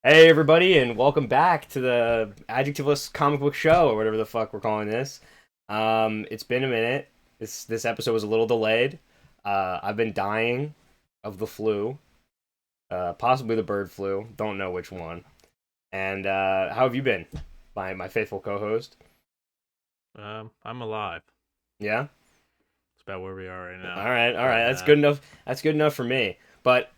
Hey everybody, and welcome back to the Adjectiveless Comic Book Show, or whatever the fuck we're calling this. It's been a minute. This episode was a little delayed. I've been dying of the flu, possibly the bird flu. Don't know which one. And how have you been? My faithful co-host. I'm alive. Yeah. It's about where we are right now. All right. But That's good enough. That's good enough for me. But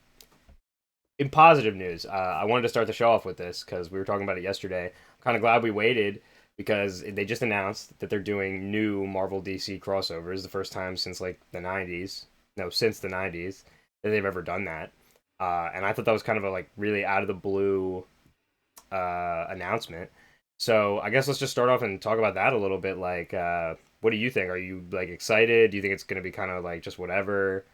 in positive news, I wanted to start the show off with this because we were talking about it yesterday. I'm kind of glad we waited because they just announced that they're doing new Marvel DC crossovers, the first time since like the 90s. No, since the 90s that they've ever done that. And I thought that was kind of a like really out of the blue announcement. So I guess let's just start off and talk about that a little bit. Like, what do you think? Are you like excited? Do you think it's gonna be kind of like just whatever?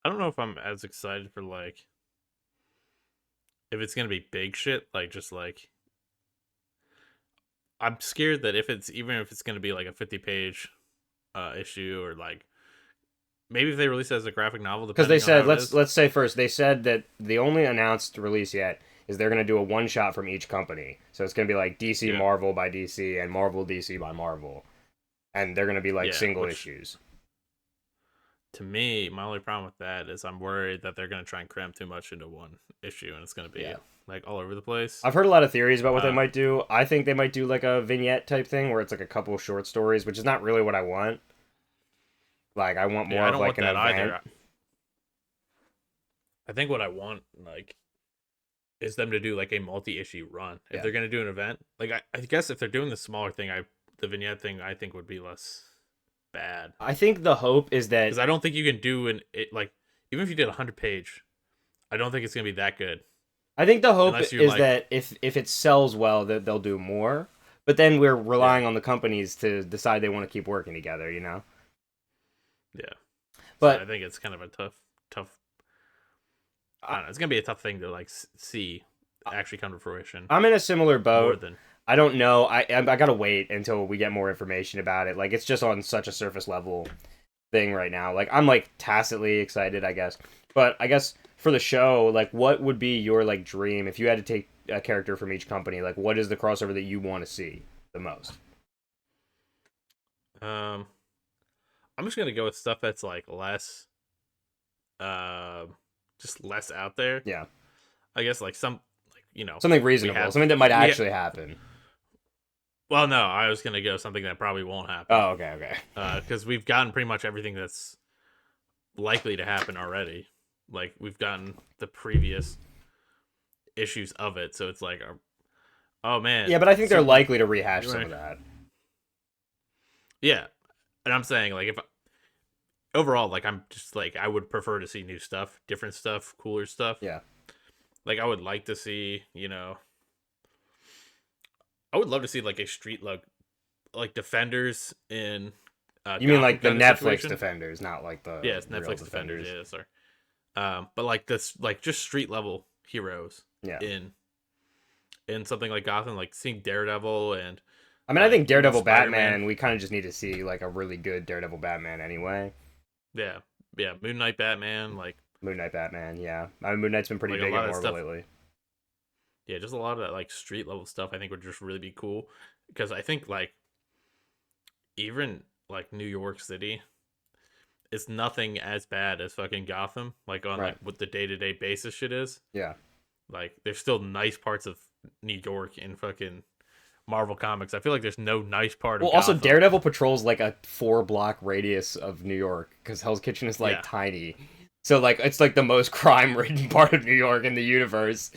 I don't know if I'm as excited for like if it's gonna be big shit. Like just like I'm scared that if it's gonna be like a 50 page issue or like maybe if they release it as a graphic novel, Because they depending on said how it let's is. let's say first they said that the only announced release yet is they're gonna do a one shot from each company. So it's gonna be like DC Yeah, Marvel by DC and Marvel DC by Marvel, and they're gonna be like yeah. single Which issues. to me, my only problem with that is I'm worried that they're gonna try and cram too much into one issue and it's gonna be Yeah, like all over the place. I've heard a lot of theories about what they Uh, might do. I think they might do like a vignette type thing where it's like a couple of short stories, which is not really what I want. Like I want yeah, more I of don't like want an that event. either. I think what I want like is them to do like a multi-issue run. If Yeah, they're gonna do an event, like I guess if they're doing the smaller thing, the vignette thing I think would be less bad I think the hope is that because I don't think you can do like even if you did 100 page, I don't think it's gonna be that good I think the hope unless you're is like that if it sells well, that they'll do more. But then we're yeah, relying on the companies to decide they want to keep working together, you know. yeah. So I But think it's kind of a tough. I I, don't know. It's gonna be a tough thing to like see actually come to fruition I'm in a similar more boat. than I don't know. I gotta wait until we get more information about it. Like it's just on such a surface level thing right now. Like I'm like tacitly excited, I guess. But I guess for the show, like what would be your like dream if you had to take a character from each company? Like what is the crossover that you want to see the most? um. I'm just gonna go with stuff that's like less, um, just less out there. Yeah, I guess like something we reasonable, have something that might we ha- actually happen. well no, I was gonna go something that probably won't happen. Oh, okay, okay. Because we've gotten pretty much everything that's likely to happen already. Like we've gotten the previous issues of it, so it's like, oh man, Yeah, but I think they're super. likely to rehash some of that. Yeah, and I'm saying like if overall like I'm just like I would prefer to see new stuff, different stuff, cooler stuff. Yeah. Like I would like to see, I would love to see like a street like defenders in You mean Gotham like the kind of Netflix situation. Defenders, not like the Yeah, it's real Netflix defenders. Defenders. Yeah, sorry. But like this, like just street level heroes Yeah. in something like Gotham, like seeing Daredevil and I mean, I think even Daredevil Spider Man. Batman, we kind of just need to see like a really good Daredevil Batman anyway. Yeah, yeah, Moon Knight Batman, Moon Knight Batman, yeah. I mean, Moon Knight's been pretty like a big lot at of that Marvel stuff. lately. Yeah, just a lot of that like street level stuff. I think would just really be cool because I think like even like New York City it's nothing as bad as fucking Gotham, like on Right. like what the day to day basis shit is. Yeah. Like there's still nice parts of New York in fucking Marvel comics. I feel like there's no nice part Well, of also Gotham. Daredevil patrols like a 4 block radius of New York because Hell's Kitchen is like Yeah, tiny. So like it's like the most crime-ridden part of New York in the universe.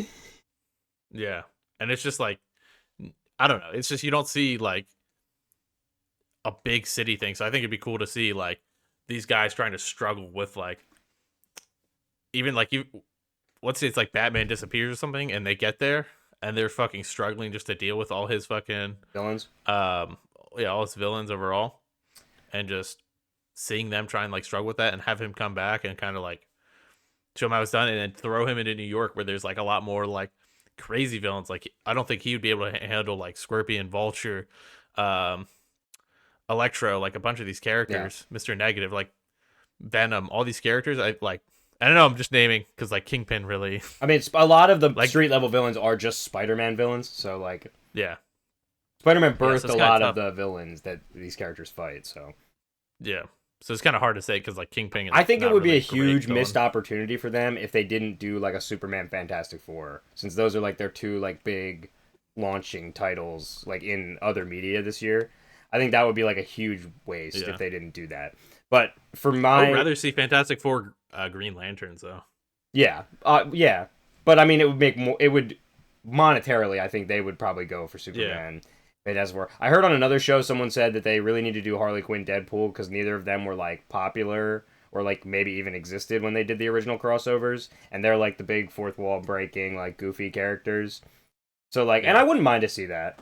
yeah, and it's just like I don't know. It's just you don't see like a big city thing. So I think it'd be cool to see like these guys trying to struggle with like even like you. Let's say it's like Batman disappears or something, and they get there and they're fucking struggling just to deal with all his fucking Villains. um yeah all his villains overall, and just seeing them try and like struggle with that and have him come back and kind of like show him how it's done and then throw him into New York where there's like a lot more like crazy villains. Like I don't think he would be able to handle like Scorpion, Vulture, um, Electro, like a bunch of these Yeah. characters, Mister Negative, like Venom, all these characters. I like I don't know. I'm just naming because like Kingpin really. I mean, a lot of the Like- street level villains are just Spider-Man villains. So like, Yeah. Spider-Man Yeah, birthed so it's a kinda lot tough. of the villains that these characters fight. So Yeah. So it's kind of hard to say because like Kingpin. I think it not would be really a huge great missed villain. opportunity for them if they didn't do like a Superman Fantastic Four, since those are like their two like big launching titles like in other media this year. I think that would be like a huge waste Yeah. if they didn't do that. But for I my would rather see Fantastic Four Green Lanterns though. yeah, but I mean it would make more. It would monetarily. I think they would probably go for Superman. Fantastic Four. I heard on another show someone said that they really need to do Harley Quinn Deadpool because neither of them were like popular or like maybe even existed when they did the original crossovers, and they're like the big fourth wall breaking like goofy characters. So like, and Yeah. I wouldn't mind to see that.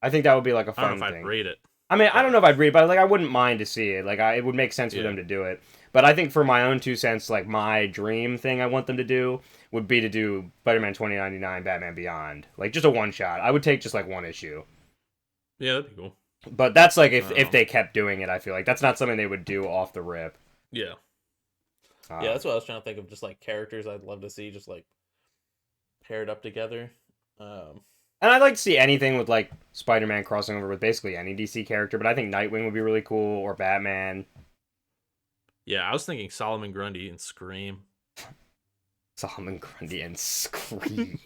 I think that would be like a I don't fun know if thing. I'd rate it. I mean, I don't know if I'd read, but like I wouldn't mind to see it. Like it would make sense for Yeah. them to do it. But I think for my own 2 cents, like my dream thing I want them to do would be to do Spider-Man 2099, Batman Beyond, like just a one shot. I would take just like one issue. Yeah, that'd be cool. But that's like if they kept doing it, I feel like that's not something they would do off the rip. Yeah. Uh, Yeah, that's what I was trying to think of. Just like characters I'd love to see just like paired up together. and I'd like to see anything with like Spider-Man crossing over with basically any DC character, but I think Nightwing would be really cool, or Batman. Yeah, I was thinking Solomon Grundy and Scream. Solomon Grundy and Scream.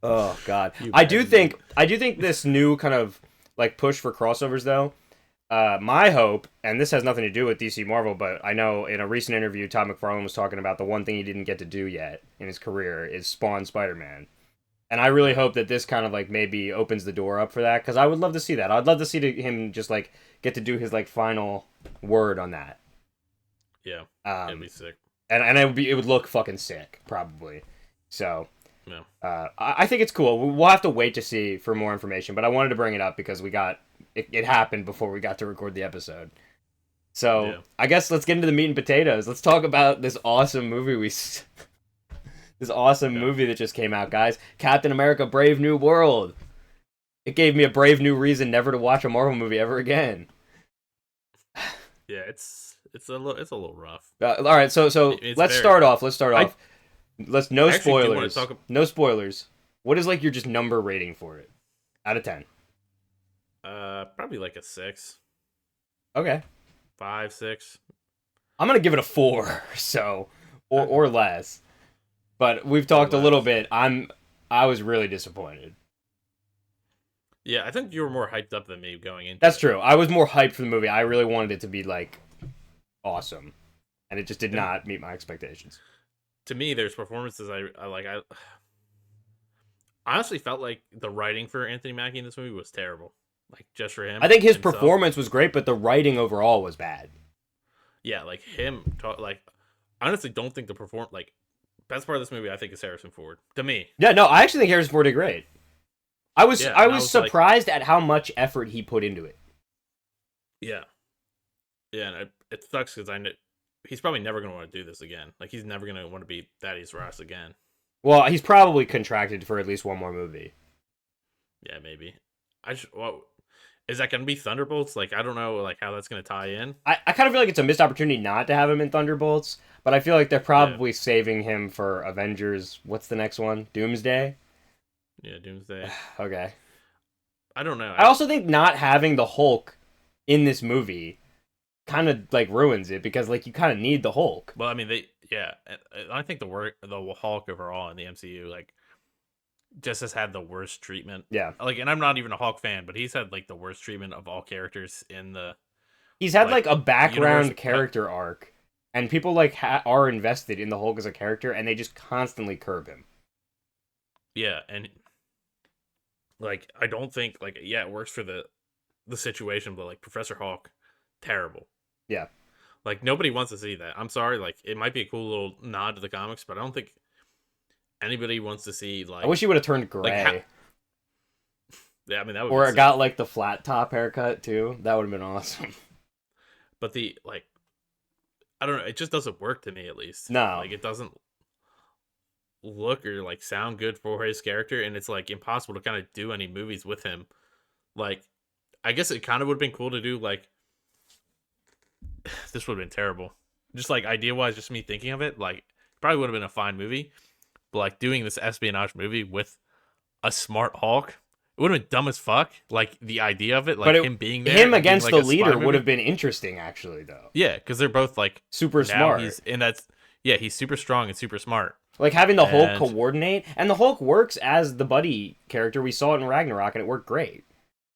Oh God, I do think this new kind of like push for crossovers though. My hope, and this has nothing to do with DC Marvel, but I know in a recent interview, Todd McFarlane was talking about the one thing he didn't get to do yet in his career is spawn Spider-Man. And I really hope that this kind of like maybe opens the door up for that, because I would love to see that. I'd love to see him just like get to do his like final word on that. Yeah, it'd be sick. And it would look fucking sick probably. So Yeah. I think it's cool. We'll have to wait to see for more information, but I wanted to bring it up because it happened before we got to record the episode. So Yeah. I guess let's get into the meat and potatoes. Let's talk about this awesome movie movie that just came out, guys. Captain America: Brave New World. It gave me a brave new reason never to watch a Marvel movie ever again. Yeah, it's a little rough. All right, so It's let's very- start off. No I actually do wanna spoilers. No spoilers. What is like your just number rating for it out of 10? Probably like a 6, Okay, 5, 6. I'm gonna give it a 4, so or less. But we've talked a less. little bit. I was really disappointed. Yeah, I think you were more hyped up than me going into. That's it. true. I was more hyped for the movie. I really wanted it to be like awesome, and it just did not meet my expectations. To me, there's performances I honestly felt like the writing for Anthony Mackie in this movie was terrible. Like just for him. I think his himself. performance was great, but the writing overall was bad. Yeah, like him. I honestly don't think the best part of this movie I think is Harrison Ford. To me. Yeah, no, I actually think Harrison Ford did great. I was Yeah, I and I was was like- surprised at how much effort he put into it. Yeah. Yeah, and it sucks because I know he's probably never going to want to do this again. Like he's never going to want to be Thaddeus Ross again. Well, he's probably contracted for at least one more movie. Yeah, maybe. Is that going to be Thunderbolts? Like I don't know like how that's going to tie in. I kind of feel like it's a missed opportunity not to have him in Thunderbolts, but I feel like they're probably saving him for Avengers. What's the next one? Doomsday? Yeah, Doomsday. Okay. I don't know. I also think not having the Hulk in this movie kind of like ruins it, because like you kind of need the Hulk. Well, I mean, I think the Hulk overall in the MCU like just has had the worst treatment. Yeah. Like, and I'm not even a Hulk fan, but he's had like the worst treatment of all characters in the. He's had like a background universe. character arc, and people like are invested in the Hulk as a character, and they just constantly curb him. Yeah, and like I don't think it works for the situation, but like Professor Hulk, terrible. Yeah. Like nobody wants to see that. I'm sorry, like it might be a cool little nod to the comics, but I don't think anybody wants to see like. I wish he would have turned gray. Yeah, I mean that would. Or be it got like the flat top haircut too. That would have been awesome. But I don't know. It just doesn't work to me, at least. No. Like it doesn't look or like sound good for his character, and it's like impossible to kind of do any movies with him. Like, I guess it kind of would have been cool to do like. This would have been terrible. just like idea wise, just me thinking of it, like probably would have been a fine movie, but like doing this espionage movie with a smart Hulk, it would have been dumb as fuck. Like the idea of it, But like him being there, him and being, against like, the a spy leader would movie. have been interesting, actually, though. Yeah, because they're both like Super now smart. he's and that's yeah, he's super strong and super smart. Like having the Hulk And coordinate, and the Hulk works as the buddy character. We saw it in Ragnarok, and it worked great.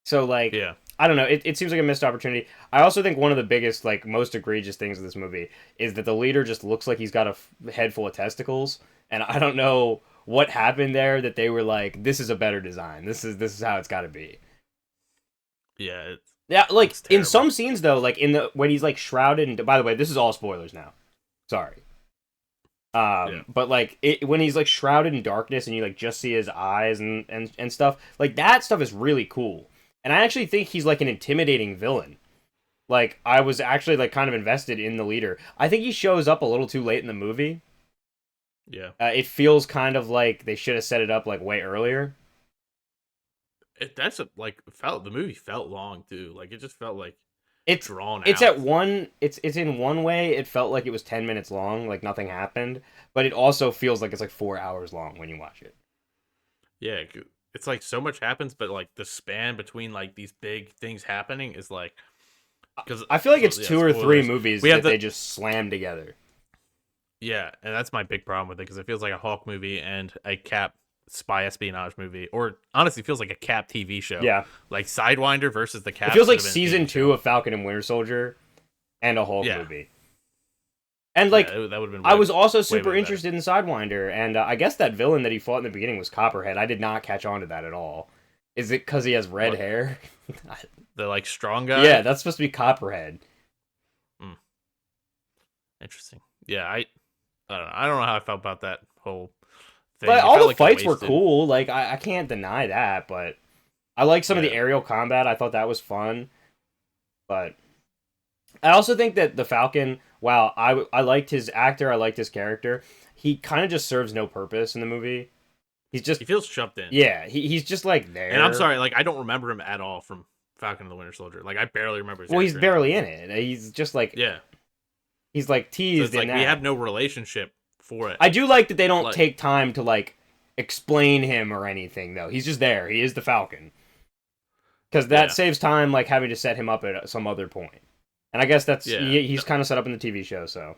So like, yeah, I don't know. It seems like a missed opportunity. I also think one of the biggest, like, most egregious things of this movie is that the leader just looks like he's got a head full of testicles, and I don't know what happened there that they were like, this is a better design. This is how it's got to be. yeah, Yeah, like it's in terrible. some scenes though, like in the when he's like shrouded. By the way, this is all spoilers now. Sorry. Yeah. But like when he's like shrouded in darkness and you like just see his eyes and stuff, like that stuff is really cool. And I actually think he's like an intimidating villain. Like I was actually like kind of invested in the leader. I think he shows up a little too late in the movie. Yeah, It feels kind of like they should have set it up like way earlier. like felt the movie felt long too. Like it just felt like It's drawn it's out. at one it's in one way it felt like it was 10 minutes long, like nothing happened, but it also feels like it's like 4 hours long when you watch it. Yeah, it's like so much happens, but like the span between like these big things happening is like because I feel like it's 2 or 3 spoilers. movies We that have the they just slam together. yeah, and that's my big problem with it because it feels like a Hulk movie and a Cap spy espionage movie, or honestly feels like a Cap TV show. Yeah. Like Sidewinder versus the Cap. It feels like should have been a season TV 2 show. of Falcon and Winter Soldier and a Hulk Yeah. movie. And like Yeah, that would have been. I was also way super better. interested in Sidewinder, and I guess that villain that he fought in the beginning was Copperhead. I did not catch on to that at all. Is it because he has red What? hair? The like strong guy. Yeah, that's supposed to be Copperhead. Interesting. Yeah, I don't know. I don't know how I felt about that whole thing. But It all felt the like fights were wasted. cool. Like I can't deny that. But I like some of the Yeah. aerial combat. I thought that was fun. But I also think that the Falcon, while I liked his actor, I liked his character, he kind of just serves no purpose in the movie. He's just He feels shoved in. yeah. He's just like there. And I'm sorry, like I don't remember him at all from Falcon and the Winter Soldier. Like I barely remember. His Well, he's character barely in it. He's just like Yeah. he's like So teased it's like in that. we have no relationship for it. I do like that they don't Like- take time to like explain him or anything though. He's just there. He is the Falcon. Because that Yeah. saves time like having to set him up at some other point. And I guess that's Yeah. he's kind of set up in the TV show, so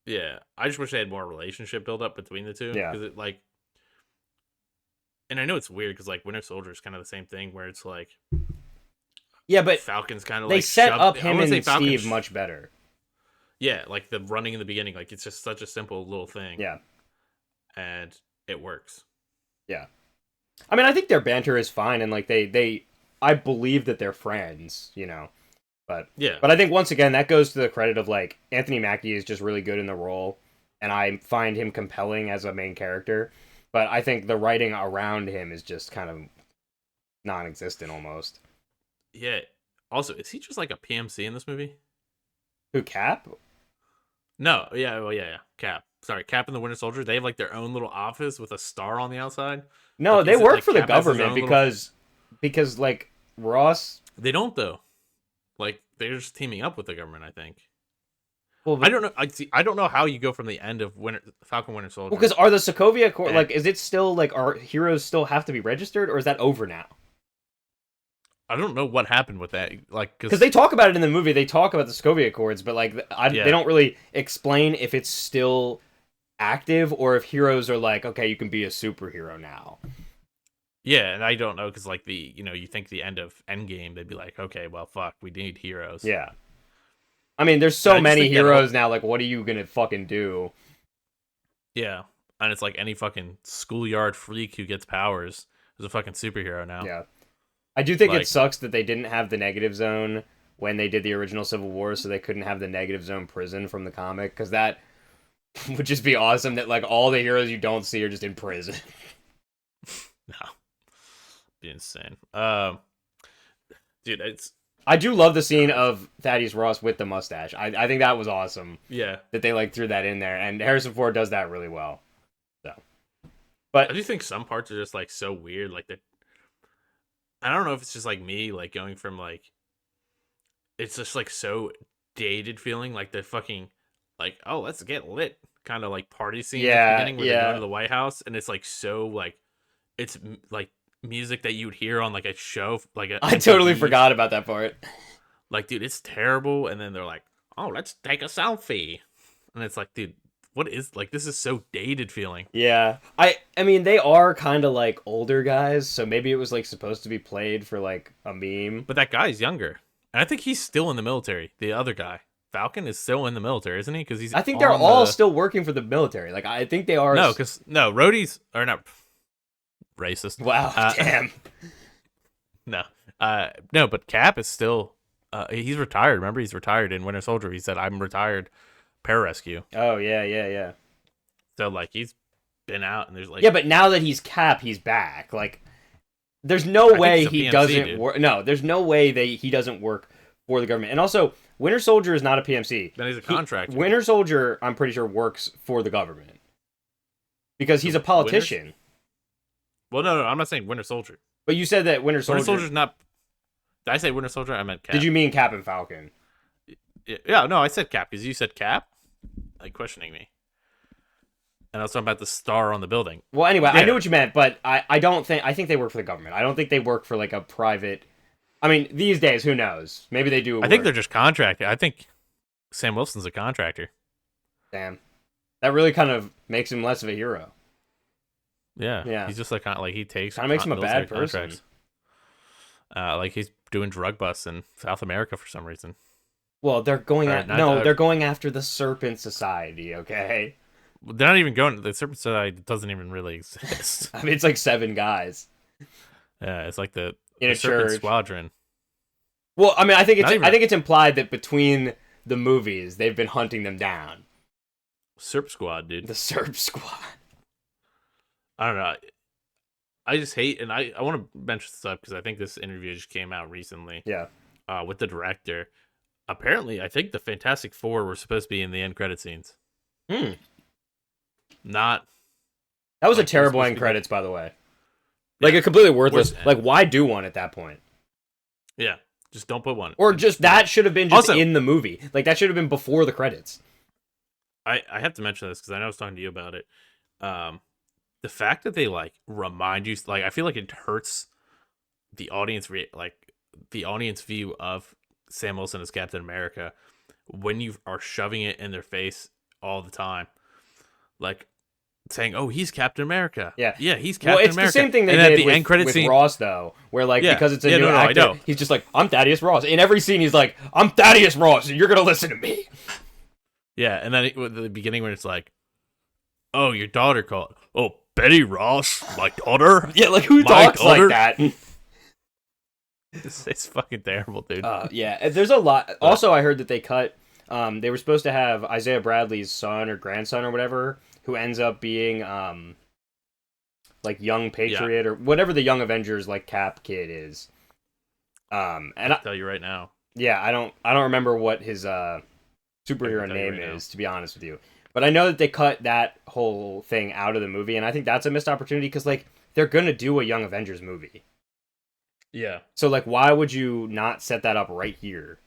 Yeah, I just wish they had more relationship build up between the two. Yeah. Because it like, and I know it's weird because like Winter Soldier is kind of the same thing where it's like yeah, but Falcon's kind of they like set shoved- up I him wanna say and Falcon Steve much better. Yeah, like the running in the beginning, like it's just such a simple little thing. Yeah, and it works. yeah. I mean, I think their banter is fine, and like they I believe that they're friends, you know. Yeah, But I think once again that goes to the credit of like Anthony Mackie is just really good in the role, and I find him compelling as a main character. But I think the writing around him is just kind of non-existent almost. yeah. Also, is he just like a PMC in this movie? Who Cap? No, yeah, well, yeah. Cap. Sorry, Cap and the Winter Soldier. They have like their own little office with a star on the outside. No, Like, they is it, work like, for the Cap has his government own little- because like Ross. They don't though. Like they're just teaming up with the government. I think. Well, I don't know. I don't know how you go from the end of Falcon Winter Soldier. because are the Sokovia Accords Yeah. like? Is it still like our heroes still have to be registered, or is that over now? I don't know what happened with that. Like Because they talk about it in the movie, they talk about the Sokovia Accords, but like Yeah. they don't really explain if it's still active or if heroes are like, okay, you can be a superhero now. yeah, and I don't know because like you think the end of Endgame, they'd be like, okay, well, fuck, we need heroes. Yeah. I mean, there's But so I just many think that heroes now. Like, what are you gonna fucking do? Yeah, and it's like any fucking schoolyard freak who gets powers is a fucking superhero now. Yeah. I do think Like- it sucks that they didn't have the negative zone when they did the original Civil War, so they couldn't have the negative zone prison from the comic, because that would just be awesome that like all the heroes you don't see are just in prison. No, be insane. Dude, it's I do love the scene of Thaddeus Ross with the mustache. I think that was awesome yeah. that they like threw that in there, and Harrison Ford does that really well. So, I but do think some parts are just like so weird. Like that, I don't know if it's just like me, like going from like, it's just like so dated feeling. Like the fucking like, oh, let's get lit kind of like party scene at the Yeah, beginning where they go yeah. to the White House, and it's like so like it's like music that you would hear on like a show like a I totally MTV. forgot about that part. Like, dude, it's terrible. And then they're like, oh, let's take a selfie, and it's like, dude, what is like this is so dated feeling. Yeah. I mean, they are kind of like older guys, so maybe it was like supposed to be played for like a meme. But that guy's younger, and I think he's still in the military. The other guy, Falcon, is still in the military, isn't he? Because he's I think they're all still working for the military. Like, I think they are. No, because no, roadies are not racist. Wow, damn. No, no, but Cap is still. He's retired. Remember, he's retired in Winter Soldier. He said, "I'm retired, pararescue." Oh yeah, yeah, yeah. So like he's been out, and there's like Yeah, but now that he's Cap, he's back. Like, there's no way he's a he PMC, doesn't dude. work. No, there's no way he doesn't work for the government. And also, Winter Soldier is not a PMC. then he's a contractor. Winter Soldier, I'm pretty sure, works for the government because he's a politician. Well, no, I'm not saying Winter Soldier. But you said that Winter Soldier. Winter Soldier's not. Did I say Winter Soldier? I meant Cap. Did you mean Cap and Falcon? Yeah, no, I said Cap because you said Cap, like questioning me. And I was talking about the star on the building. Well, anyway, Yeah. I knew what you meant, but I don't think I think they work for the government. I don't think they work for like a private. I mean, these days, who knows? Maybe they do. I think they're just contracted. I think Sam Wilson's a contractor. Damn. That really kind of makes him less of a hero. Yeah, Yeah. He's just like he takes. Kind of makes him a bad military person. contracts. Like he's doing drug busts in South America for some reason. Well, they're going Or at not- no, they're going after the Serpent Society. Okay, They're not even going. The Serpent Society doesn't even really exist. I mean it's like 7 guys Yeah, it's like the in a Serpent church. Squadron. Well, I mean, I think Not even- it's implied that between the movies they've been hunting them down. Serp Squad, dude. The Serp Squad. I don't know. I just hate, and I want to mention this up because I think this interview just came out recently. Yeah. With the director. Apparently, I think the Fantastic Four were supposed to be in the end credit scenes. Not. That was Like, a terrible supposed end to be credits, by the way. Like Yeah. a completely worthless. Worst- Like, why do one at that point? Yeah, just don't put one. Or just that should have been just Also- in the movie. Like that should have been before the credits. I have to mention this because I know I was talking to you about it. The fact that they like remind you, like I feel like it hurts the audience, the audience view of Sam Wilson as Captain America when you are shoving it in their face all the time, like saying, "Oh, he's Captain America." Yeah. yeah, he's Captain Well, it's America. the same thing they and at did the with, end credit with scene. Ross, though, where like Yeah. because it's a Yeah, new no, I actor, know. he's just like, I'm Thaddeus Ross. In every scene, he's like, I'm Thaddeus Ross, and you're gonna listen to me. Yeah, and then at the beginning when it's like, "Oh, your daughter called. Oh, Betty Ross, my daughter." Yeah, like who My talks daughter? like that? It's fucking terrible, dude. Yeah, there's a lot. Also, I heard that they cut. They were supposed to have Isaiah Bradley's son or grandson or whatever, who ends up being like Young Patriot or whatever the Young Avengers like Cap kid is. And I'll tell you right now. yeah, I don't remember what his superhero tell you name right now. is, to be honest with you. But I know that they cut that whole thing out of the movie, and I think that's a missed opportunity because like they're gonna do a Young Avengers movie. Yeah. So like, why would you not set that up right here?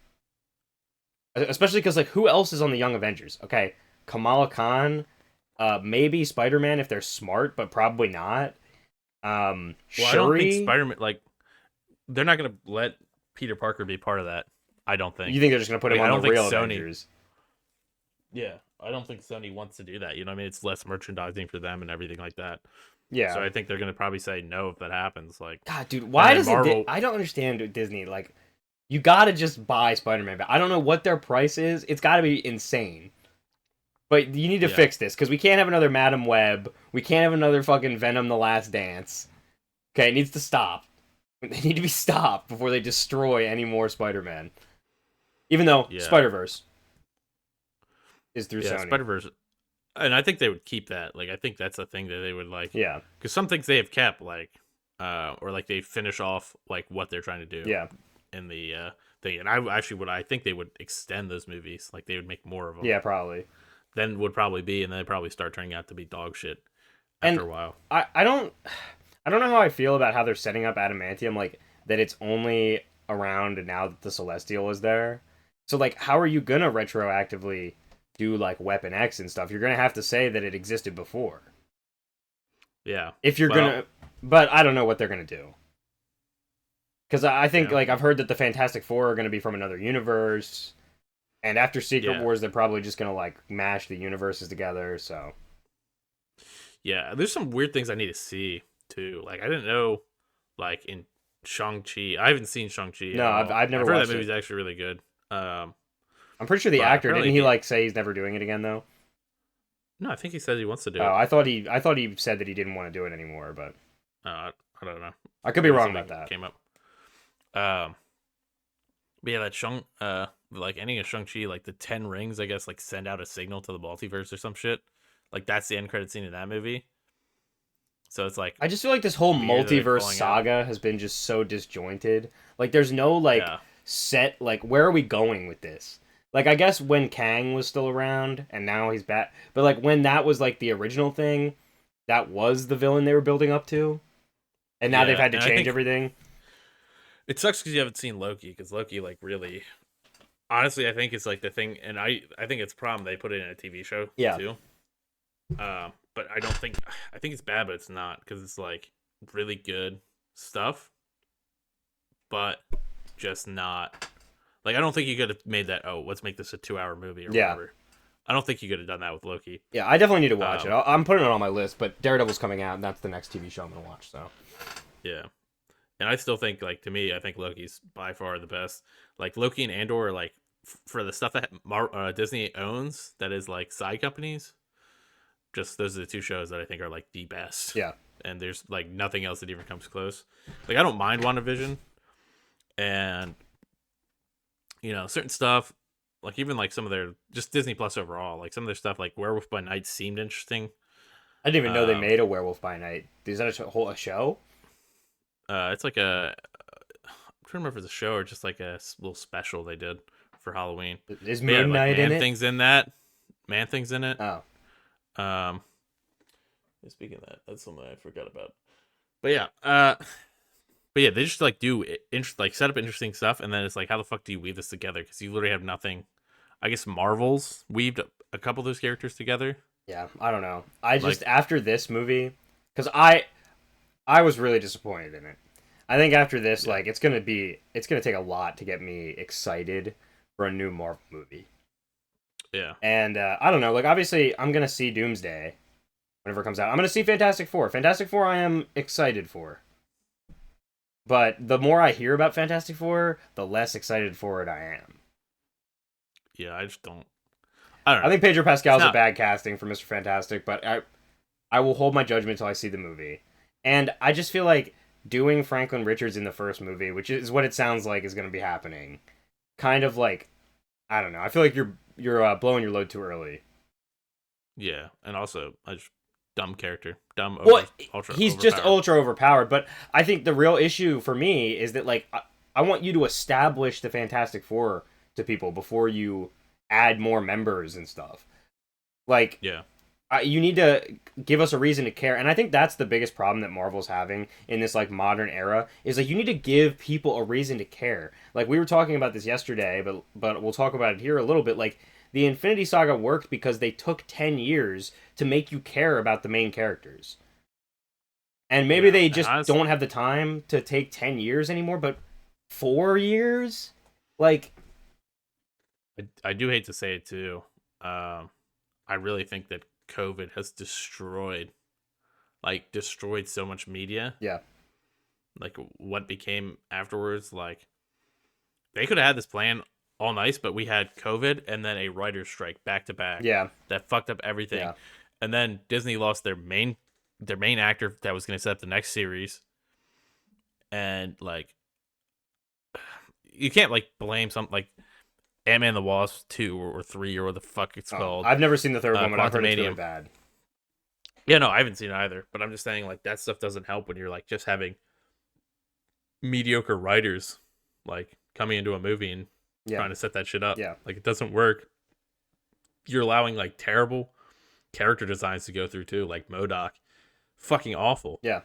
Especially because like, who else is on the Young Avengers? Okay, Kamala Khan, maybe Spider-Man if they're smart, but probably not. Well, Shuri. I don't think Spider-Man, like, they're not going to let Peter Parker be part of that. I don't think. You think they're just gonna put him I mean, I on don't the think real Sony- Avengers? Yeah. I don't think Sony wants to do that. You know what I mean? It's less merchandising for them and everything like that. Yeah. So I think they're going to probably say no if that happens. Like, God, dude, why then does Marvel- I don't understand Disney. Like, you gotta just buy Spider-Man. But I don't know what their price is. It's gotta be insane. But you need to Yeah. fix this because we can't have another Madam Web. We can't have another fucking Venom: The Last Dance. Okay, it needs to stop. They need to be stopped before they destroy any more Spider-Man. Even though Yeah. Spider-Verse is through yeah, Sony. Spider-Verse. And I think they would keep that. Like, I think that's a thing that they would like. Yeah, Because some things they have kept, like, or like they finish off like what they're trying to do. yeah, In the thing, and I think they would extend those movies. Like they would make more of them. yeah, probably. Then would probably be, and then they'd probably start turning out to be dog shit And- after a while. I don't know how I feel about how they're setting up Adamantium, like that it's only around now that the Celestial is there. So like, how are you gonna retroactively do like Weapon X and stuff, you're gonna have to say that it existed before. Yeah. If you're gonna, but I don't know what they're gonna do. Because I think like I've heard that the Fantastic Four are gonna be from another universe, and after Secret Wars, they're probably just gonna like mash the universes together. So. Yeah, there's some weird things I need to see too. Like I didn't know, like in Shang-Chi, I haven't seen Shang-Chi. No, I've never heard watched that movie's it. actually really good. I'm pretty sure the actor didn't he like say he's never doing it again though. No, I think he says he wants to do it. Oh, I thought he said that he didn't want to do it anymore, but I don't know. I could be wrong about that. Came up. But yeah, that like ending of Shang-Chi, like the 10 rings, I guess, like send out a signal to the multiverse or some shit. Like that's the end credit scene in that movie. So it's like I just feel like this whole multiverse saga has been just so disjointed. Like there's no like set like where are we going with this? Like I guess when Kang was still around and now he's back, but like when that was like the original thing, that was the villain they were building up to, and now they've had to change everything. It sucks because you haven't seen Loki, because Loki like really, honestly, I think it's like the thing, and I think it's a problem they put it in a TV show too. But I think it's bad, but it's not, because it's like really good stuff, but just not. Like, I don't think you could have made that, let's make this a 2-hour movie or whatever. I don't think you could have done that with Loki. Yeah, I definitely need to watch it. I'm putting it on my list, but Daredevil's coming out, and that's the next TV show I'm going to watch, so. Yeah. And I still think, like, to me, I think Loki's by far the best. Like, Loki and Andor are, like, for the stuff that Disney owns, that is, like, side companies, just those are the two shows that I think are, like, the best. Yeah. And there's, like, nothing else that even comes close. Like, I don't mind WandaVision. And... you know, certain stuff, like even like some of their, just Disney Plus overall, like some of their stuff, like Werewolf by Night seemed interesting. I didn't even know they made a Werewolf by Night. Is that a show? It's like a, I'm trying to remember if it's a show or just like a little special they did for Halloween. Is Moon Knight in it? Man-Thing's in that. Man-Thing's in it. Oh. Speaking of that, that's something I forgot about. But yeah, they just like do like set up interesting stuff, and then it's like, how the fuck do you weave this together? Because you literally have nothing. I guess Marvel's weaved a couple of those characters together. Yeah, I don't know. I just after this movie, because I was really disappointed in it. I think after this, like it's gonna take a lot to get me excited for a new Marvel movie. Yeah, and I don't know. Like obviously, I'm gonna see Doomsday whenever it comes out. I'm gonna see Fantastic Four. Fantastic Four, I am excited for. But the more I hear about Fantastic Four, the less excited for it I am. Yeah, I just don't. I don't know. I think Pedro Pascal's a bad casting for Mr. Fantastic, but I will hold my judgment until I see the movie. And I just feel like doing Franklin Richards in the first movie, which is what it sounds like is going to be happening, kind of like, I don't know. I feel like you're blowing your load too early. Yeah, and also dumb character, ultra. He's just ultra overpowered. But I think the real issue for me is that like I want you to establish the Fantastic Four to people before you add more members and stuff. Like, you need to give us a reason to care, and I think that's the biggest problem that Marvel's having in this like modern era is like you need to give people a reason to care. Like we were talking about this yesterday, but we'll talk about it here a little bit. Like the Infinity Saga worked because they took 10 years to make you care about the main characters. And maybe they just don't have the time to take 10 years anymore, but 4 years? Like... I do hate to say it, too. I really think that COVID has destroyed so much media. Yeah. Like, what became afterwards, like... They could have had this plan all nice, but we had COVID and then a writer's strike back to back. Yeah. That fucked up everything. Yeah. And then Disney lost their main actor that was going to set up the next series. And like you can't like blame something like Ant-Man and the Wasp 2 or 3 or what the fuck it's called. I've never seen the third one, but I've heard it's really bad. Yeah, no, I haven't seen it either. But I'm just saying like that stuff doesn't help when you're like just having mediocre writers like coming into a movie and trying to set that shit up. Yeah. Like it doesn't work. You're allowing like terrible character designs to go through too, like MODOK. Fucking awful. Yeah.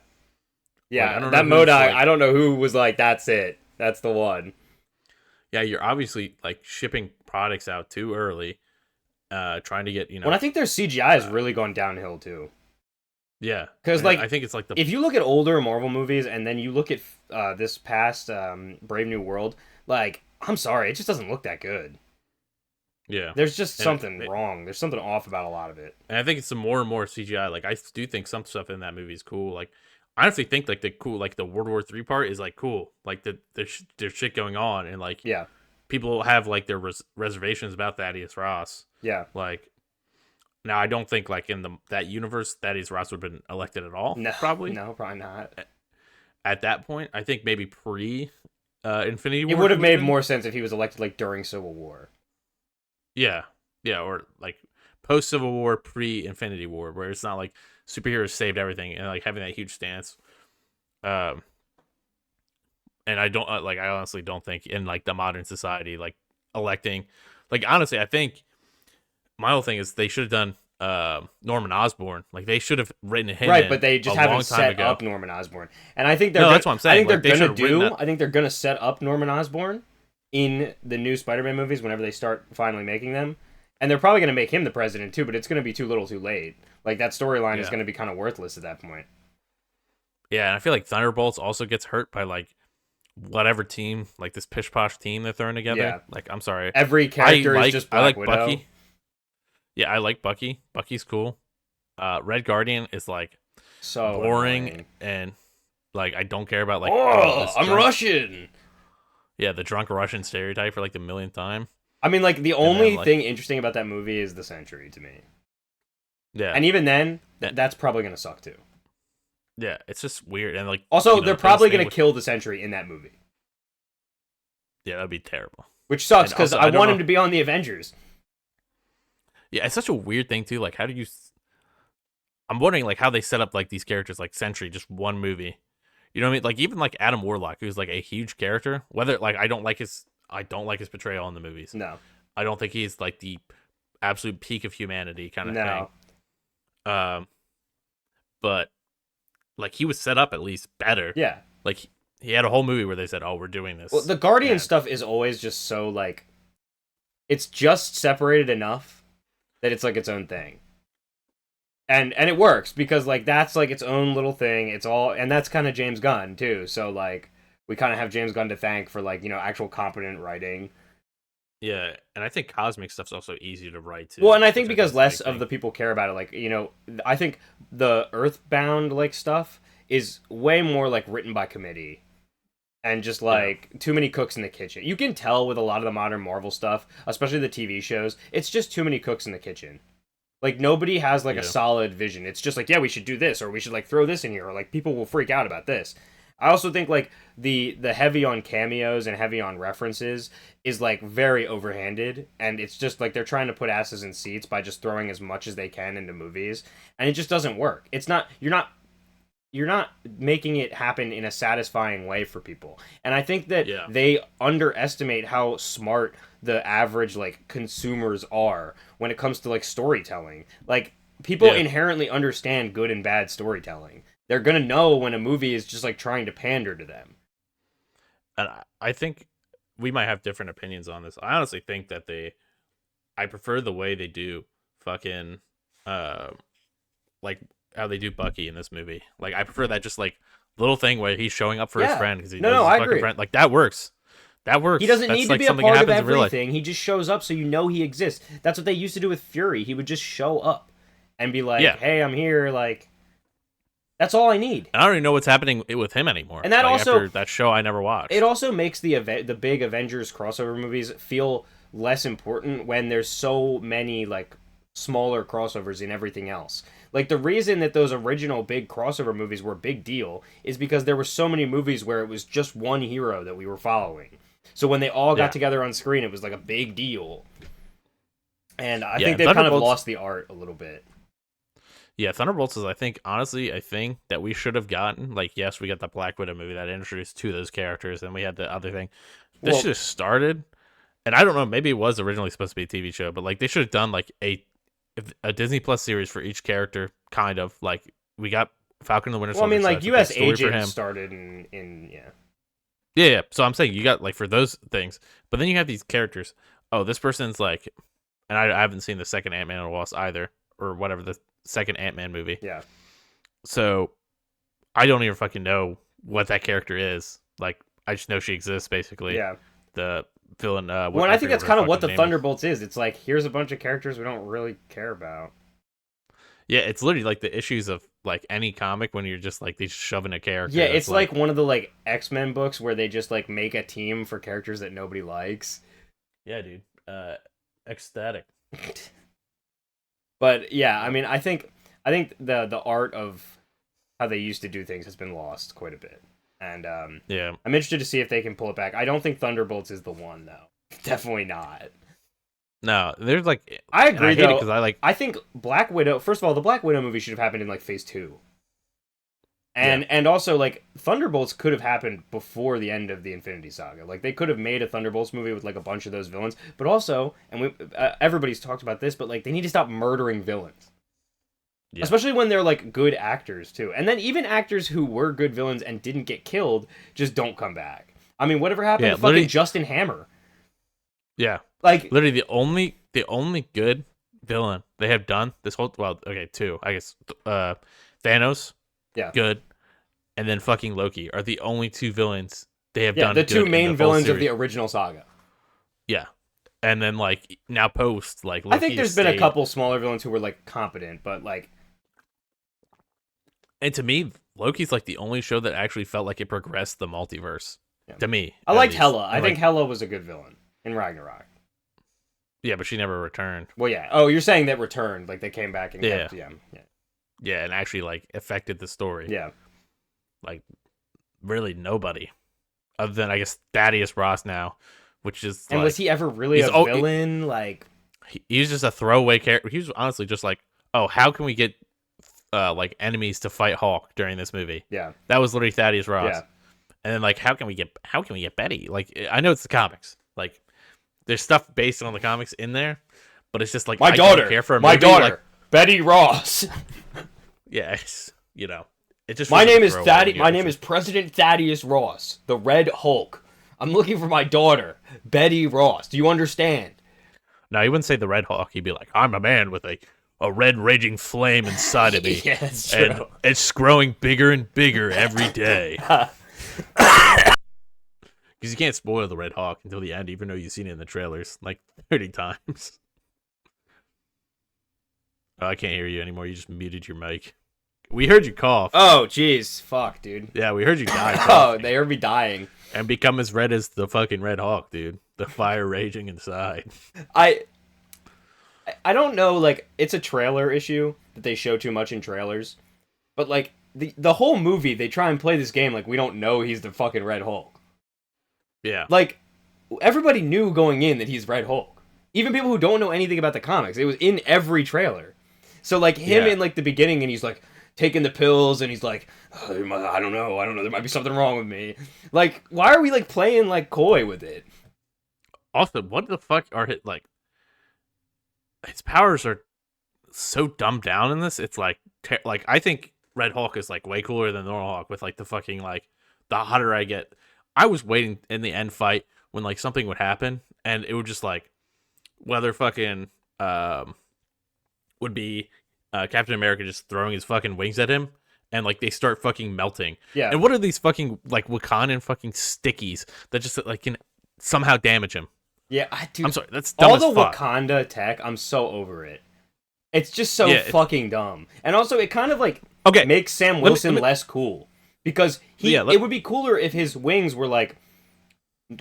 Yeah, like, that MODOK, like, I don't know who was like, that's it. That's the one. Yeah, you're obviously like shipping products out too early. trying to get Well, I think their CGI has really gone downhill too. Yeah, because like I think it's like if you look at older Marvel movies and then you look at this past Brave New World, like I'm sorry, it just doesn't look that good. Yeah, There's just something wrong. There's something off about a lot of it. And I think it's some more and more CGI. Like I do think some stuff in that movie is cool. Like I honestly think like the World War III part is like cool. Like there's shit going on and like yeah, people have like their reservations about Thaddeus Ross. Yeah. Like now I don't think like in that universe Thaddeus Ross would have been elected at all. No, probably not. At that point, I think maybe pre Infinity War. It would have made more sense if he was elected like during Civil War. Yeah, or like post Civil War, pre Infinity War, where it's not like superheroes saved everything and like having that huge stance. And I don't I honestly don't think in like the modern society like electing, like honestly I think my whole thing is they should have done Norman Osborn. Like they should have written him right, but they just haven't set up Norman Osborn. And I think that's what I'm saying. I think they're gonna set up Norman Osborn in the new Spider-Man movies whenever they start finally making them. And they're probably going to make him the president too, but it's going to be too little too late. Like that storyline is going to be kind of worthless at that point. Yeah, and I feel like Thunderbolts also gets hurt by like whatever team, like this pish-posh team they're throwing together. Yeah. Like, I'm sorry. Every character is just Black Widow. Bucky. Yeah, I like Bucky. Bucky's cool. Red Guardian is like so boring annoying. And like I don't care about like I'm Russian. Yeah, the drunk Russian stereotype for like the millionth time. I mean, like, the only thing interesting about that movie is the Sentry to me. Yeah. And even then, that's probably going to suck too. Yeah, it's just weird. And like, also, they're probably going to kill the Sentry in that movie. Yeah, that'd be terrible. Which sucks because I want him to be on the Avengers. Yeah, it's such a weird thing too. Like, how do you? I'm wondering like how they set up like these characters like Sentry, just one movie. You know what I mean? Like even like Adam Warlock, who's like a huge character. Whether like I don't like his portrayal in the movies. No, I don't think he's like the absolute peak of humanity kind of thing. But like he was set up at least better. Yeah, like he had a whole movie where they said, "Oh, we're doing this." Well, the Guardian stuff is always just so like, it's just separated enough that it's like its own thing. And it works because like that's like its own little thing. It's all, and that's kind of James Gunn too. So like we kind of have James Gunn to thank for like, you know, actual competent writing. Yeah, and I think cosmic stuff's also easier to write too. Well, and I think because less of the people care about it. Like, you know, I think the Earthbound like stuff is way more like written by committee. And just like too many cooks in the kitchen. You can tell with a lot of the modern Marvel stuff, especially the TV shows, it's just too many cooks in the kitchen. Like, nobody has, like, a solid vision. It's just like, yeah, we should do this, or we should, like, throw this in here, or, like, people will freak out about this. I also think, like, the heavy on cameos and heavy on references is, like, very overhanded, and it's just, like, they're trying to put asses in seats by just throwing as much as they can into movies, and it just doesn't work. It's not, you're not making it happen in a satisfying way for people. And I think that they underestimate how smart the average like consumers are when it comes to like storytelling. Like people inherently understand good and bad storytelling. They're going to know when a movie is just like trying to pander to them. And I think we might have different opinions on this. I honestly think that I prefer the way they do fucking like how they do Bucky in this movie. Like I prefer that just like little thing where he's showing up for his friend because he knows his fucking friend. Like that works. That works. He doesn't need to be a part of everything. He just shows up so you know he exists. That's what they used to do with Fury. He would just show up and be like, "Hey, I'm here." Like, that's all I need. And I don't even know what's happening with him anymore. And that like, also after that show I never watched. It also makes the big Avengers crossover movies feel less important when there's so many like smaller crossovers in everything else. Like the reason that those original big crossover movies were a big deal is because there were so many movies where it was just one hero that we were following. So when they all got together on screen, it was like a big deal. And I think they've kind of lost the art a little bit. Yeah, Thunderbolts is, I think, honestly, a thing that we should have gotten. Like, yes, we got the Black Widow movie that introduced to those characters, and we had the other thing. This should have started, and I don't know, maybe it was originally supposed to be a TV show, but like they should have done like a Disney Plus series for each character, kind of. Like, we got Falcon and the Winter Soldier. Well, I mean, like, U.S. Agent started in. Yeah, so I'm saying you got, like, for those things, but then you have these characters. Oh, this person's, like, and I haven't seen the second Ant-Man and the Wasp either, or whatever, the second Ant-Man movie. Yeah. So I don't even fucking know what that character is. Like, I just know she exists, basically. Yeah. The villain. Well, and I think that's kind of what the Thunderbolts is. It's like, here's a bunch of characters we don't really care about. Yeah, it's literally like the issues of like any comic when you're just like they just shoving a character. Yeah, it's like one of the like X-Men books where they just like make a team for characters that nobody likes. Yeah, dude. Ecstatic. But yeah, I mean, I think the art of how they used to do things has been lost quite a bit. And yeah, I'm interested to see if they can pull it back. I don't think Thunderbolts is the one though. Definitely not. No, there's like I agree though, because I think Black Widow. First of all, the Black Widow movie should have happened in like Phase 2, and also like Thunderbolts could have happened before the end of the Infinity Saga. Like they could have made a Thunderbolts movie with like a bunch of those villains, but also, and everybody's talked about this, but like they need to stop murdering villains, especially when they're like good actors too. And then even actors who were good villains and didn't get killed just don't come back. I mean, whatever happened to fucking Justin Hammer? Yeah. Like literally the only good villain they have done this whole two, I guess, Thanos, good, and then fucking Loki are the only two villains they have done. The two main villains of the original saga. Yeah, and then like now post like Loki I think there's been a couple smaller villains who were like competent, but like, and to me, Loki's like the only show that actually felt like it progressed the multiverse. Yeah. To me, I liked Hela. I think Hela was a good villain in Ragnarok. Yeah, but she never returned. Well, yeah. Oh, you're saying that returned, like they came back and yeah, and actually like affected the story. Yeah, like really nobody, other than I guess Thaddeus Ross now, which is. And like, was he ever really a villain? Like he's just a throwaway character. He was honestly just like, oh, how can we get like enemies to fight Hulk during this movie? Yeah, that was literally Thaddeus Ross. Yeah, and then like how can we get Betty? Like I know it's the comics, like. There's stuff based on the comics in there, but it's just like my daughter, like, Betty Ross. Yeah, you know, it just. My name is Thaddeus. My name is President Thaddeus Ross, the Red Hulk. I'm looking for my daughter, Betty Ross. Do you understand? No, he wouldn't say the Red Hulk. He'd be like, I'm a man with a red raging flame inside of me. Yeah, that's true. And it's growing bigger and bigger every day. Because you can't spoil the Red Hawk until the end, even though you've seen it in the trailers like 30 times. Oh, I can't hear you anymore. You just muted your mic. We heard you cough. Oh, jeez. Fuck, dude. Yeah, we heard you die. Oh, they heard me dying. And become as red as the fucking Red Hawk, dude. The fire raging inside. I don't know, like, it's a trailer issue that they show too much in trailers. But, like, the whole movie, they try and play this game like we don't know he's the fucking Red Hulk. Yeah. Like, everybody knew going in that he's Red Hulk. Even people who don't know anything about the comics. It was in every trailer. So, like, him in, like, the beginning, and he's, like, taking the pills, and he's like, oh, I don't know, there might be something wrong with me. Like, why are we, like, playing, like, coy with it? Also, what the fuck are his, like, his powers are so dumbed down in this. It's, like, I think Red Hulk is, like, way cooler than normal Hulk with, like, the fucking, like, the hotter I get. I was waiting in the end fight when like something would happen and it would just like whether fucking would be Captain America just throwing his fucking wings at him and like they start fucking melting. Yeah. And what are these fucking like Wakandan fucking stickies that just like can somehow damage him? Yeah, I'm sorry, that's dumb all as the fuck. Wakanda tech. I'm so over it. It's just so fucking dumb, and also it kind of like makes Sam Wilson less cool. Because it would be cooler if his wings were, like,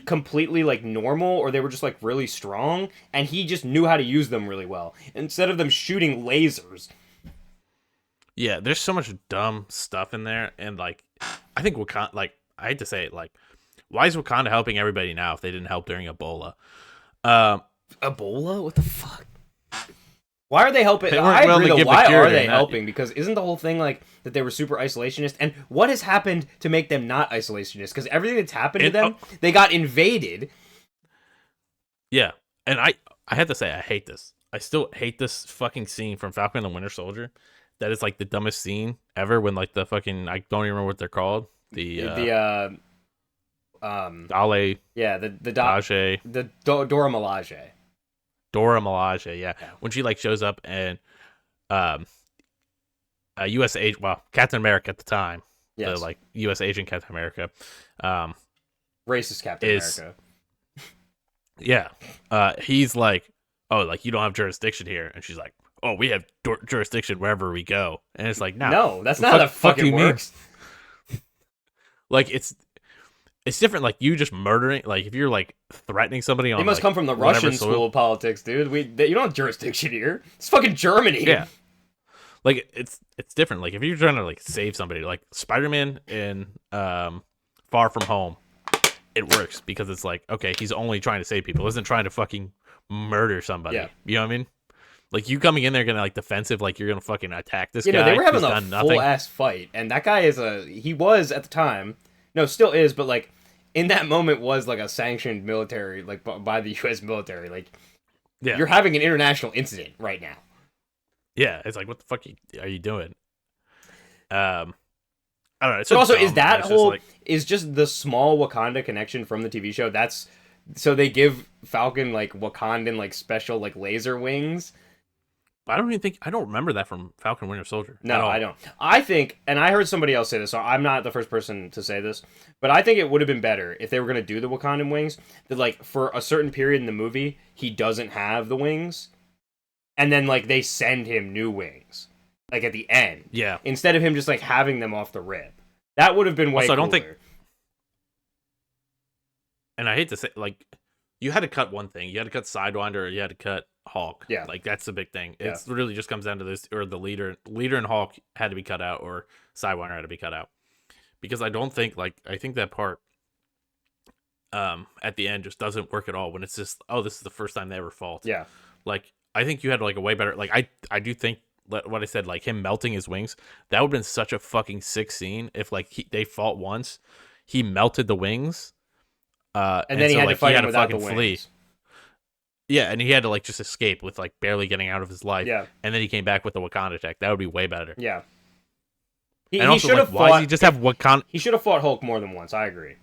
completely, like, normal, or they were just, like, really strong, and he just knew how to use them really well, instead of them shooting lasers. Yeah, there's so much dumb stuff in there, and, like, I think Wakanda, like, I hate to say it, like, why is Wakanda helping everybody now if they didn't help during Ebola? Ebola? What the fuck? Why are they helping? I agree, though. Why are they helping? Because isn't the whole thing, like, that they were super isolationist? And what has happened to make them not isolationist? Because everything that's happened to them, they got invaded. Yeah, and I have to say, I hate this. I still hate this fucking scene from Falcon and the Winter Soldier. That is, like, the dumbest scene ever when, like, the fucking, I don't even remember what they're called. Dale. Yeah, the Dora Milaje. Dora Milaje, yeah. Yeah. When she like shows up and a U.S. agent, well, Captain America at the time, Yes. the like U.S. agent Captain America, Racist Captain America. Yeah, he's like, oh, like you don't have jurisdiction here, and she's like, oh, we have jurisdiction wherever we go, and it's like, no, that's not how that fucking works. Like it's different. Like you just murdering, like if you're like threatening somebody on, They must like, come from the Russian school of politics, dude. You don't have jurisdiction here. It's fucking Germany. Yeah. Like it's different. Like if you're trying to like save somebody, like Spider-Man in Far From Home, it works because it's like, okay, he's only trying to save people, isn't trying to fucking murder somebody. Yeah. You know what I mean? Like you coming in there gonna like defensive, like you're gonna fucking attack this guy. You know, they were having who's a full ass fight, and that guy he was at the time, no, still is, but like in that moment was like a sanctioned military, like by the U.S. military. Like, yeah, you're having an international incident right now. Yeah, it's like, what the fuck are you doing? I don't know. It's but also, dumb. is that whole like, is just the small Wakanda connection from the TV show? That's so they give Falcon like Wakandan like special like laser wings. I don't remember that from Falcon Winter Soldier. No, I don't. I think, and I heard somebody else say this, so I'm not the first person to say this, but I think it would have been better if they were going to do the Wakandan wings, that like for a certain period in the movie, he doesn't have the wings, and then like they send him new wings, like at the end. Yeah. Instead of him just like having them off the rip. That would have been way cooler. I don't think, and I hate to say, like, you had to cut one thing. You had to cut Sidewinder, or you had to cut Hulk. Yeah. Like, that's the big thing. Yeah. It really just comes down to this, or the leader and Hulk had to be cut out, or Sidewinder had to be cut out. Because I don't think, like, I think that part at the end just doesn't work at all when it's just, oh, this is the first time they ever fought. Yeah. Like, I think you had, like, a way better, like, I do think, what I said, like, him melting his wings, that would have been such a fucking sick scene if, like, they fought once, he melted the wings, and then he had to fight him without the wings. Flee. Yeah, and he had to like just escape with like barely getting out of his life. Yeah, and then he came back with the Wakanda tech. That would be way better. Yeah, he should have. Why does he just have Wakanda? He should have fought Hulk more than once. I agree.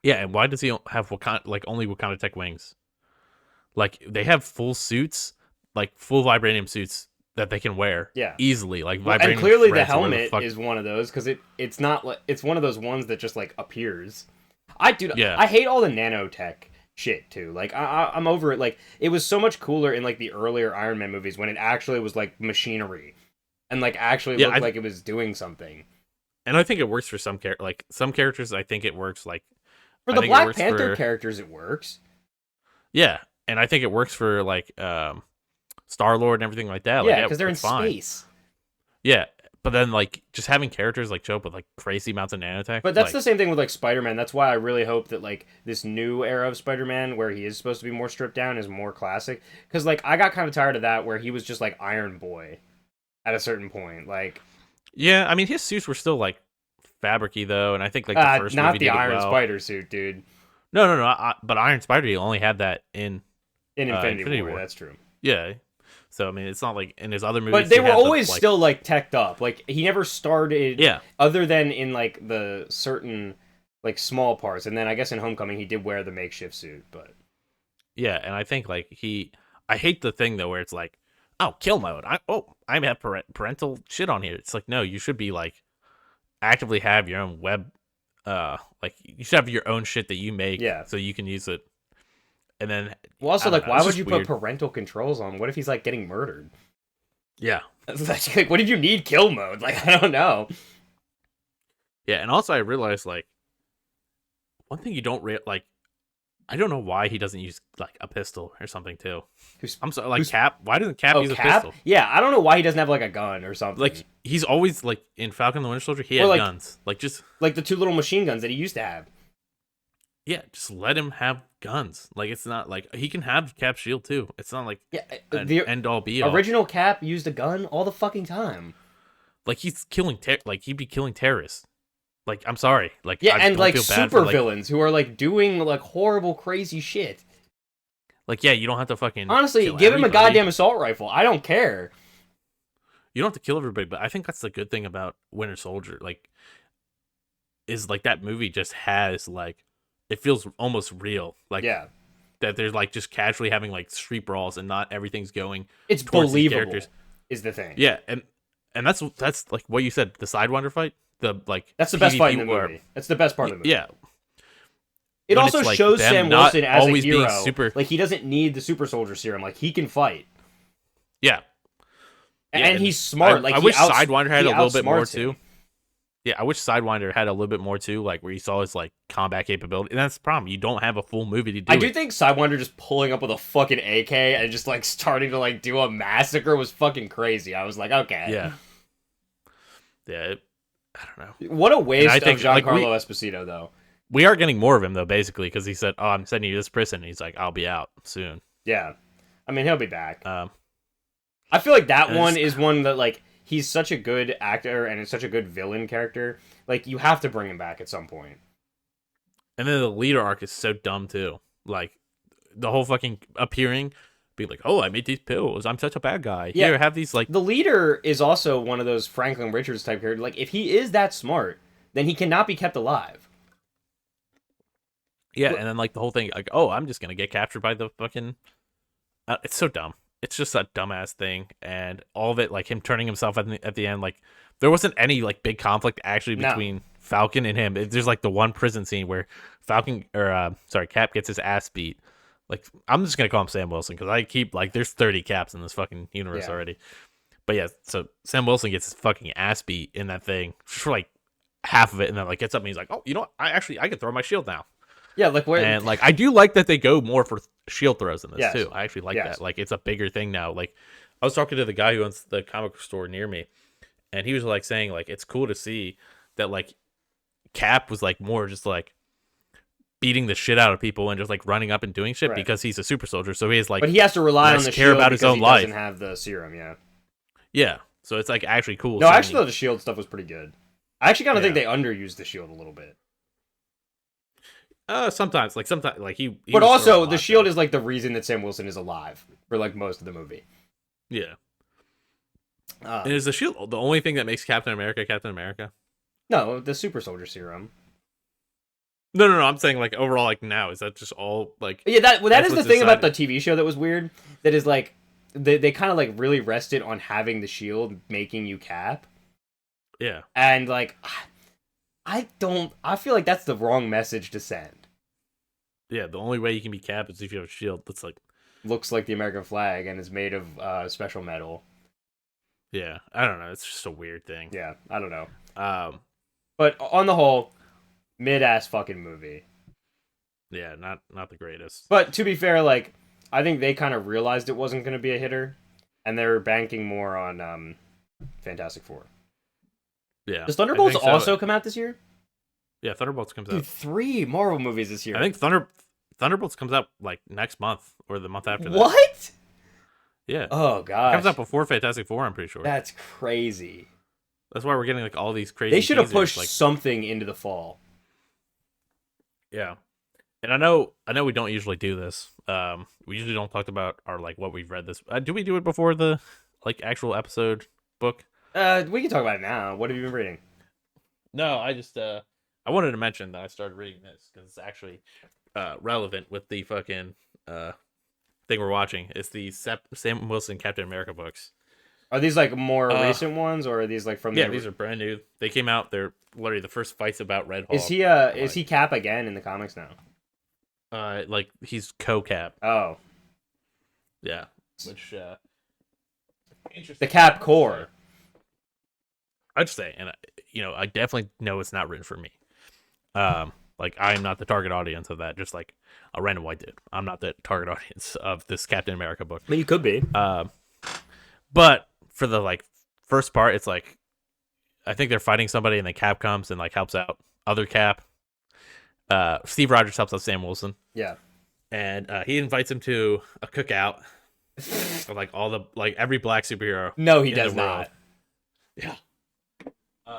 Yeah, and why does he have Wakanda, like only Wakanda tech wings? Like they have full suits, like full vibranium suits that they can wear. Yeah, easily. Like vibranium. And clearly the helmet is one of those because it's not like it's one of those ones that just like appears. I hate all the nanotech shit too. Like I'm over it. Like it was so much cooler in like the earlier Iron Man movies when it actually was like machinery and like actually looked like it was doing something. And I think it works for some characters. I think it works like for the Black Panther characters. It works. Yeah, and I think it works for like Star-Lord and everything like that. Yeah, because they're in space. Yeah. But then, like, just having characters, like, show up with, like, crazy amounts of nanotech. But that's the same thing with, like, Spider-Man. That's why I really hope that, like, this new era of Spider-Man, where he is supposed to be more stripped down, is more classic. Because, like, I got kind of tired of that, where he was just, like, Iron Boy at a certain point. Like, yeah, I mean, his suits were still, like, fabric-y, though, and I think, like, the first not movie the Iron Spider suit, dude. No, but Iron Spider, he only had that in Infinity War. That's true. Yeah. So, I mean, it's not like in his other movies. But they were always still, like, teched up. Like, he never started... Yeah. Other than in, like, the certain, like, small parts. And then I guess in Homecoming, he did wear the makeshift suit, but... Yeah, and I think, like, I hate the thing, though, where it's like, oh, kill mode. I have parental shit on here. It's like, no, you should be, like, actively have your own web... like, you should have your own shit that you make so you can use it. And then, well, also, like, why would you put parental controls on? What if he's like getting murdered? Yeah, like, what did you need kill mode? Like, I don't know. Yeah, and also I realized like one thing you don't like. I don't know why he doesn't use like a pistol or something too. I'm sorry, like Cap. Why doesn't Cap use a pistol? Yeah, I don't know why he doesn't have like a gun or something. Like he's always like in Falcon the Winter Soldier, he had guns. Like just like the 2 little machine guns that he used to have. Yeah, just let him have guns. Like, it's not like he can have Cap's shield too. It's not like the end all be all. Original Cap used a gun all the fucking time. Like he's killing like he'd be killing terrorists. Like I'm sorry, like and like super villains who are like doing like horrible, crazy shit. Like you don't have to fucking honestly give him a goddamn assault rifle. I don't care. You don't have to kill everybody, but I think that's the good thing about Winter Soldier. Like, is like that movie just has like. It feels almost real. Like, yeah. that they're like just casually having like street brawls and not everything's going It's towards these believable. characters. Is the thing. Yeah, and that's like what you said, the Sidewinder fight, the like That's the best fight in the PvP movie. That's the best part of the movie. Yeah. It When also it's, like, shows them Sam not Wilson as a always being hero. super- Like he doesn't need the super soldier serum. Like he can fight. Yeah. Yeah, And he's smart. I he wish outs- Sidewinder had he a little bit more outsmarts him. too. Yeah, I wish Sidewinder had a little bit more too, like where you saw his like combat capability. And that's the problem. You don't have a full movie to do I it. do think Sidewinder just pulling up with a fucking AK and just like starting to like do a massacre was fucking crazy. I was like, okay. Yeah. Yeah. I don't know. What a waste think, of like, Giancarlo Esposito, though. We are getting more of him though, basically, because he said, "Oh, I'm sending you this prison." And he's like, "I'll be out soon." Yeah. I mean, he'll be back. Um, I feel like that and one it's- is one that, like, he's such a good actor and it's such a good villain character. Like, you have to bring him back at some point. And then the leader arc is so dumb too. Like the whole fucking appearing, be like, "Oh, I made these pills. I'm such a bad guy." Yeah. Here, have these like. The leader is also one of those Franklin Richards type characters. Like, if he is that smart, then he cannot be kept alive. Yeah, and then like the whole thing, like, "Oh, I'm just gonna get captured by the fucking." It's so dumb. It's just a dumbass thing, and all of it, like him turning himself at the end, like there wasn't any like big conflict actually No. between Falcon and him. There's like the one prison scene where Cap gets his ass beat. Like I'm just gonna call him Sam Wilson because I keep like there's 30 Caps in this fucking universe Yeah. already. But yeah, so Sam Wilson gets his fucking ass beat in that thing for like half of it, and then like gets up and he's like, "Oh, you know what? I can throw my shield now." Yeah, like, where. And like I do like that they go more for shield throws in this Yes. too. I actually like Yes. that. Like it's a bigger thing now. Like I was talking to the guy who owns the comic store near me, and he was like saying like it's cool to see that like Cap was like more just like beating the shit out of people and just like running up and doing shit Right. because he's a super soldier. So he has like But he has to rely on less the care shield about his because own he life. doesn't have the serum, yeah. yeah. So it's like actually cool. No, seeing- actually, though, the shield stuff was pretty good. I actually kind of think Yeah. they underused the shield a little bit. sometimes like he But was also, throwing a the lot, shield though. is like the reason that Sam Wilson is alive for like most of the movie. Yeah. And is the shield the only thing that makes Captain America Captain America? No, the super soldier serum. No. I'm saying like overall, like now is that just all like? Yeah, that That's is the what's thing about the decided. TV show that was weird. That is like they kind of like really rested on having the shield making you Cap, Yeah. and like I feel like that's the wrong message to send. Yeah, the only way you can be Cap is if you have a shield that's like, Looks like the American flag and is made of special metal. yeah, I don't know. It's just a weird thing. Yeah, I don't know. But But on the whole, mid-ass fucking movie. yeah, not the greatest. But to be fair, like, I think they kind of realized it wasn't going to be a hitter, and they're banking more on Fantastic Four. Yeah. Does I Thunderbolts think so. also come out this year? Yeah, Thunderbolts comes Dude, out. 3 Marvel movies this year. I think Thunderbolts comes out like next month or the month after that. What? Yeah. Oh, It gosh. comes out before Fantastic Four, I'm pretty sure. That's crazy. That's why we're getting like all these crazy They should have teasers, pushed like something into the fall. yeah. And I know we don't usually do this. We usually don't talk about our like what we've read this. Do we do it before the like actual episode book? We can talk about it now. What have you been reading? No, I just I wanted to mention that I started reading this because it's actually relevant with the fucking thing we're watching. It's the Sam Wilson Captain America books. Are these like more recent ones, or are these like from? Yeah, these are brand new. They came out. They're literally the first fights about Red Hawk. Is he Cap again in the comics now? Like he's co-Cap. Oh, Yeah, which interesting. the Cap Core. I'd say, and I definitely know it's not written for me. Like I am not the target audience of that. Just like a random white dude, I'm not the target audience of this Captain America book. But you could be. But for the like first part, it's like I think they're fighting somebody, and then Cap comes and like helps out other Cap. Steve Rogers helps out Sam Wilson, Yeah. and he invites him to a cookout of like all the like every black superhero. No, he in the does world. not. Yeah.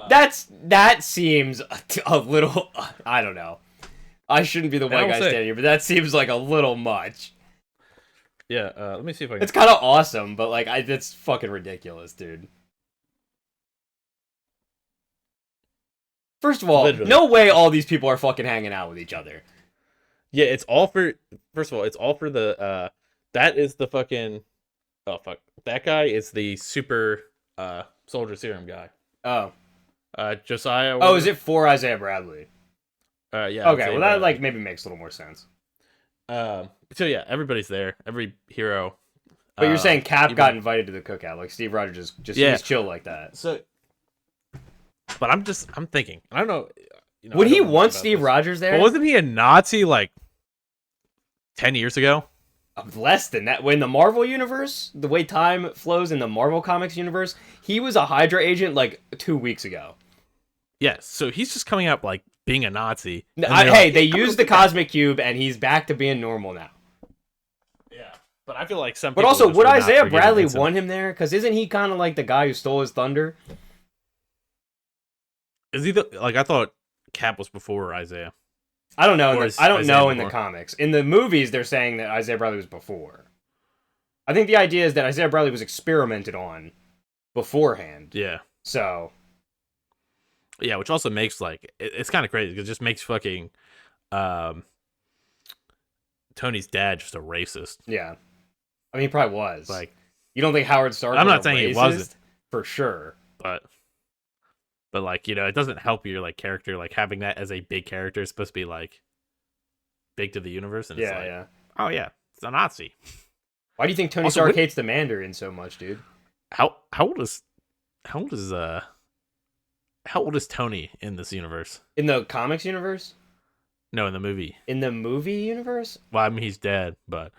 That seems a little. I don't know. I shouldn't be the white will guy say- standing here, but that seems like a little much. Yeah. Let me see if I can. It's kind of awesome, but like, it's fucking ridiculous, dude. First of all, Literally. no way all these people are fucking hanging out with each other. Yeah, it's all for. First of all, it's all for the. That is the fucking. Oh fuck! That guy is the super soldier serum guy. Oh. Josiah. Oh, is it for Isaiah Bradley? Yeah. Okay, well that like maybe makes a little more sense. So yeah, everybody's there. Every hero. But you're saying Cap got invited to the cookout, like Steve Rogers just he's chill like that. So, but I'm thinking. I don't know. Would he want Steve Rogers there? But wasn't he a Nazi like 10 years ago? Less than that. When the Marvel universe, the way time flows in the Marvel Comics universe, he was a Hydra agent like 2 weeks ago. Yes, so he's just coming up like being a Nazi. They used the Cosmic Cube, and he's back to being normal now. Yeah, but I feel like some. But also, would Isaiah Bradley want him there? Because isn't he kind of like the guy who stole his thunder? Is he I thought Cap was before Isaiah. I don't know. I don't know in the comics. In the movies, they're saying that Isaiah Bradley was before. I think the idea is that Isaiah Bradley was experimented on beforehand. Yeah. So. Yeah, which also makes like it's kind of crazy because it just makes fucking Tony's dad just a racist. Yeah, I mean he probably was. Like, you don't think Howard Stark? I'm not saying he wasn't for sure, but like it doesn't help your like character like having that as a big character is supposed to be like big to the universe and it's like, oh yeah, it's a Nazi. Why do you think Tony Stark hates the Mandarin so much, dude? How old is Tony in this universe? In the comics universe? No, in the movie. In the movie universe? Well, I mean, he's dead, but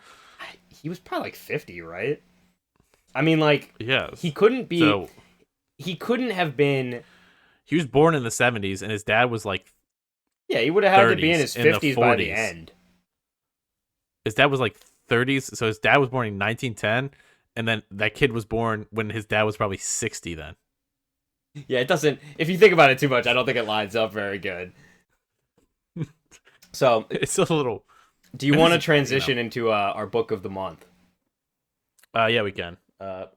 he was probably like 50, right? I mean, like, yeah, he couldn't be. So, he couldn't have been. He was born in the 70s, and his dad was like. Yeah, he would have had to be in his 50s by the end. His dad was like 30s, so his dad was born in 1910, and then that kid was born when his dad was probably 60 then. Yeah, it doesn't. If you think about it too much, I don't think it lines up very good. So it's a little. Do you want to transition into our book of the month? Yeah, we can.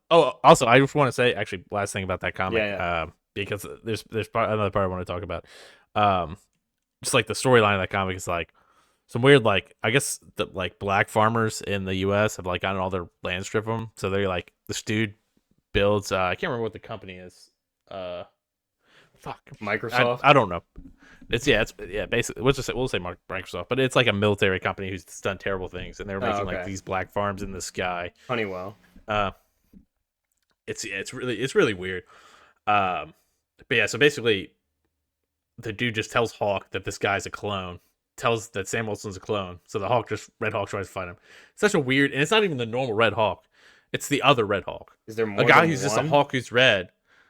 Also, I just want to say, actually, last thing about that comic, because there's another part I want to talk about. Just like the storyline of that comic is like some weird, like I guess the like black farmers in the U.S. have like gotten all their land stripped from them, so they're like this dude builds. I can't remember what the company is. Microsoft. I don't know. It's basically we'll say Microsoft, but it's like a military company who's done terrible things, and they're making like these black farms in the sky. Honeywell. It's really weird. But yeah, so basically, the dude just tells Hawk that this guy's a clone. Tells that Sam Wilson's a clone. So the Red Hawk tries to fight him. It's such a weird, and it's not even the normal Red Hawk. It's the other Red Hawk. Is there more? A guy than who's one? just a Hawk who's red.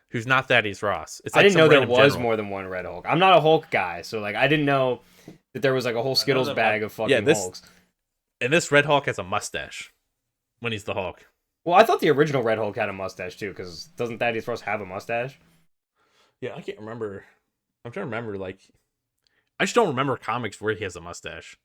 Who's not Thaddeus Ross. It's like I didn't know there was general. more than one Red Hulk. I'm not a Hulk guy, so like I didn't know that there was like a whole Skittles bag of fucking Hulks. And this Red Hulk has a mustache when he's the Hulk. Well, I thought the original Red Hulk had a mustache too, because doesn't Thaddeus Ross have a mustache? Yeah, I can't remember. I'm trying to remember. Like, I just don't remember comics where he has a mustache.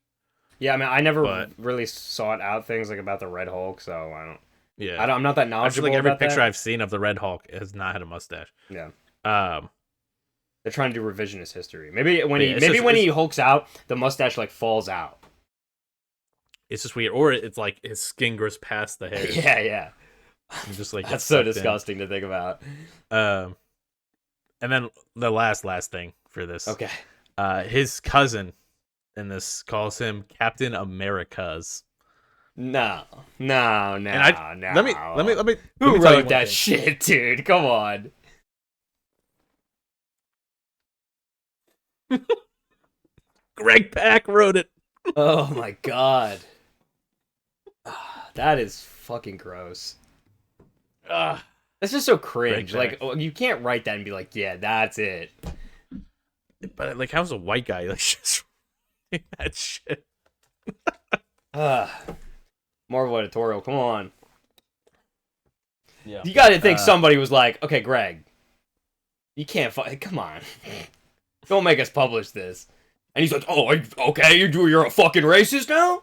Yeah, I mean, I never really sought out things like about the Red Hulk, so I don't. Yeah, I'm not that knowledgeable. I feel like every about picture that. I've seen of the Red Hulk has not had a mustache. Yeah. They're trying to do revisionist history. Maybe when he hulks out, the mustache like falls out. It's just weird, or it's like his skin grows past the hair. Yeah. Just like that's so disgusting to think about. And then the last thing for this. Okay. His cousin in this calls him Captain Americas. No. Let me. Who wrote that shit, dude? Come on. Greg Pak wrote it. Oh my god. That is fucking gross. That's just so cringe. Like, you can't write that and be like, yeah, that's it. But like, how's a white guy like just that shit? Marvel editorial, come on. Yeah. You got to think somebody was like, okay, Greg, you can't come on. Don't make us publish this. And he's like, oh, okay, you're a fucking racist now?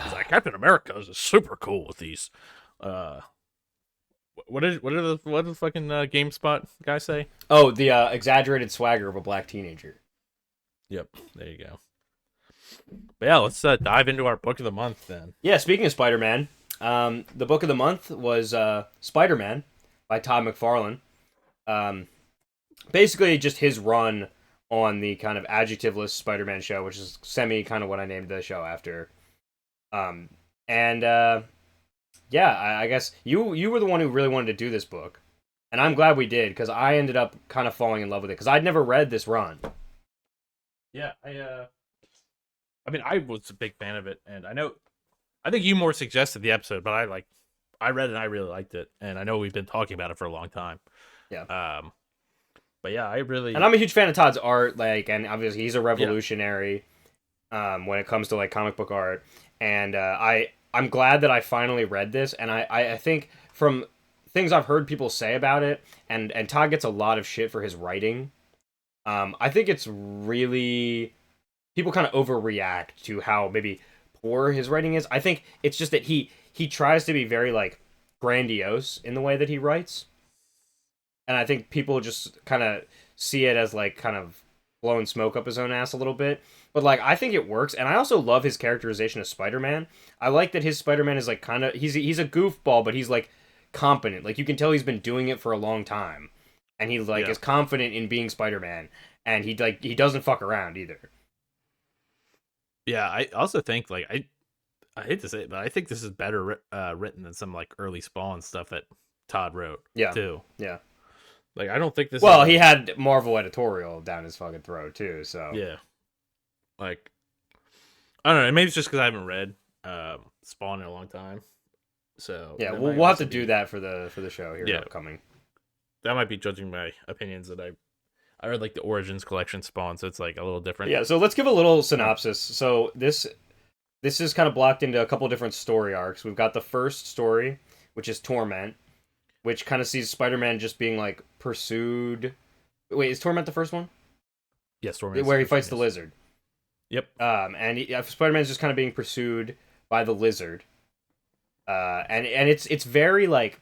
He's like, Captain America is super cool with these. What did the fucking GameSpot guy say? Oh, the exaggerated swagger of a black teenager. Yep. There you go. But yeah, let's dive into our book of the month then. Yeah, speaking of Spider-Man, the book of the month was Spider-Man by Todd McFarlane. Basically, just his run on the kind of adjectiveless Spider-Man show, which is semi kind of what I named the show after. And yeah, I guess you were the one who really wanted to do this book, and I'm glad we did because I ended up kind of falling in love with it because I'd never read this run. Yeah, I mean, I was a big fan of it, and I think you more suggested the episode, but I read it and I really liked it, and I know we've been talking about it for a long time. Yeah. But yeah, and I'm a huge fan of Todd's art, like, and obviously he's a revolutionary, when it comes to like comic book art, and I'm glad that I finally read this, and I think from things I've heard people say about it, and Todd gets a lot of shit for his writing. I think it's really people kind of overreact to how maybe poor his writing is. I think it's just that he tries to be very like grandiose in the way that he writes. And I think people just kind of see it as like kind of blowing smoke up his own ass a little bit. But like I think it works, and I also love his characterization of Spider-Man. I like that his Spider-Man is like kind of he's a goofball, but he's like competent. Like you can tell he's been doing it for a long time. And he like is confident in being Spider-Man, and he doesn't fuck around either. Yeah, I also think like I hate to say it, but I think this is better written than some like early Spawn stuff that Todd wrote. Yeah, too. Yeah. Like I don't think this. Well, he had Marvel editorial down his fucking throat too. So yeah, like I don't know. Maybe it's just because I haven't read Spawn in a long time. So yeah, we'll have to do that for the show here upcoming. That might be judging my opinions that I read like the Origins collection Spawn, so it's like a little different. Yeah, so let's give a little synopsis. So this is kind of blocked into a couple different story arcs. We've got the first story, which is Torment, which kind of sees Spider-Man just being like pursued. Wait, is Torment the first one? Yes, Torment. Where he fights the lizard. Yep. And Spider-Man's just kind of being pursued by the lizard. And it's very like,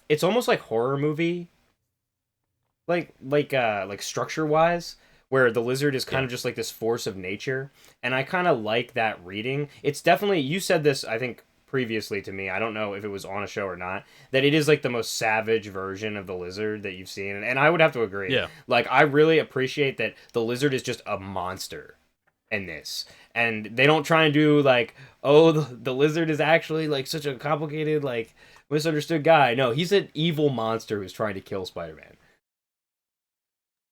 it's almost like horror movie, like structure wise, where the lizard is kind of just like this force of nature, and I kind of like that reading. It's definitely, you said this I think previously to me, I don't know if it was on a show or not, that it is like the most savage version of the lizard that you've seen, and I would have to agree. Yeah, like I really appreciate that the lizard is just a monster in this, and they don't try and do like, oh, the lizard is actually like such a complicated like misunderstood guy. No, he's an evil monster who's trying to kill Spider-Man.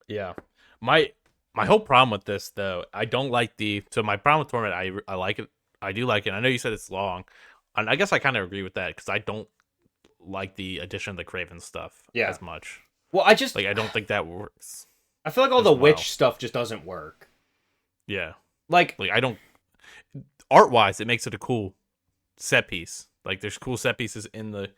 Yeah, my whole problem with this though, I don't like my problem with Torment, I like it, I do like it. I know you said it's long, and I guess I kind of agree with that because I don't like the addition of the Kraven stuff as much. Well, I just like I don't think that works. I feel like all the witch stuff just doesn't work. Yeah, like I don't. Art wise, it makes it a cool set piece. Like there's cool set pieces in the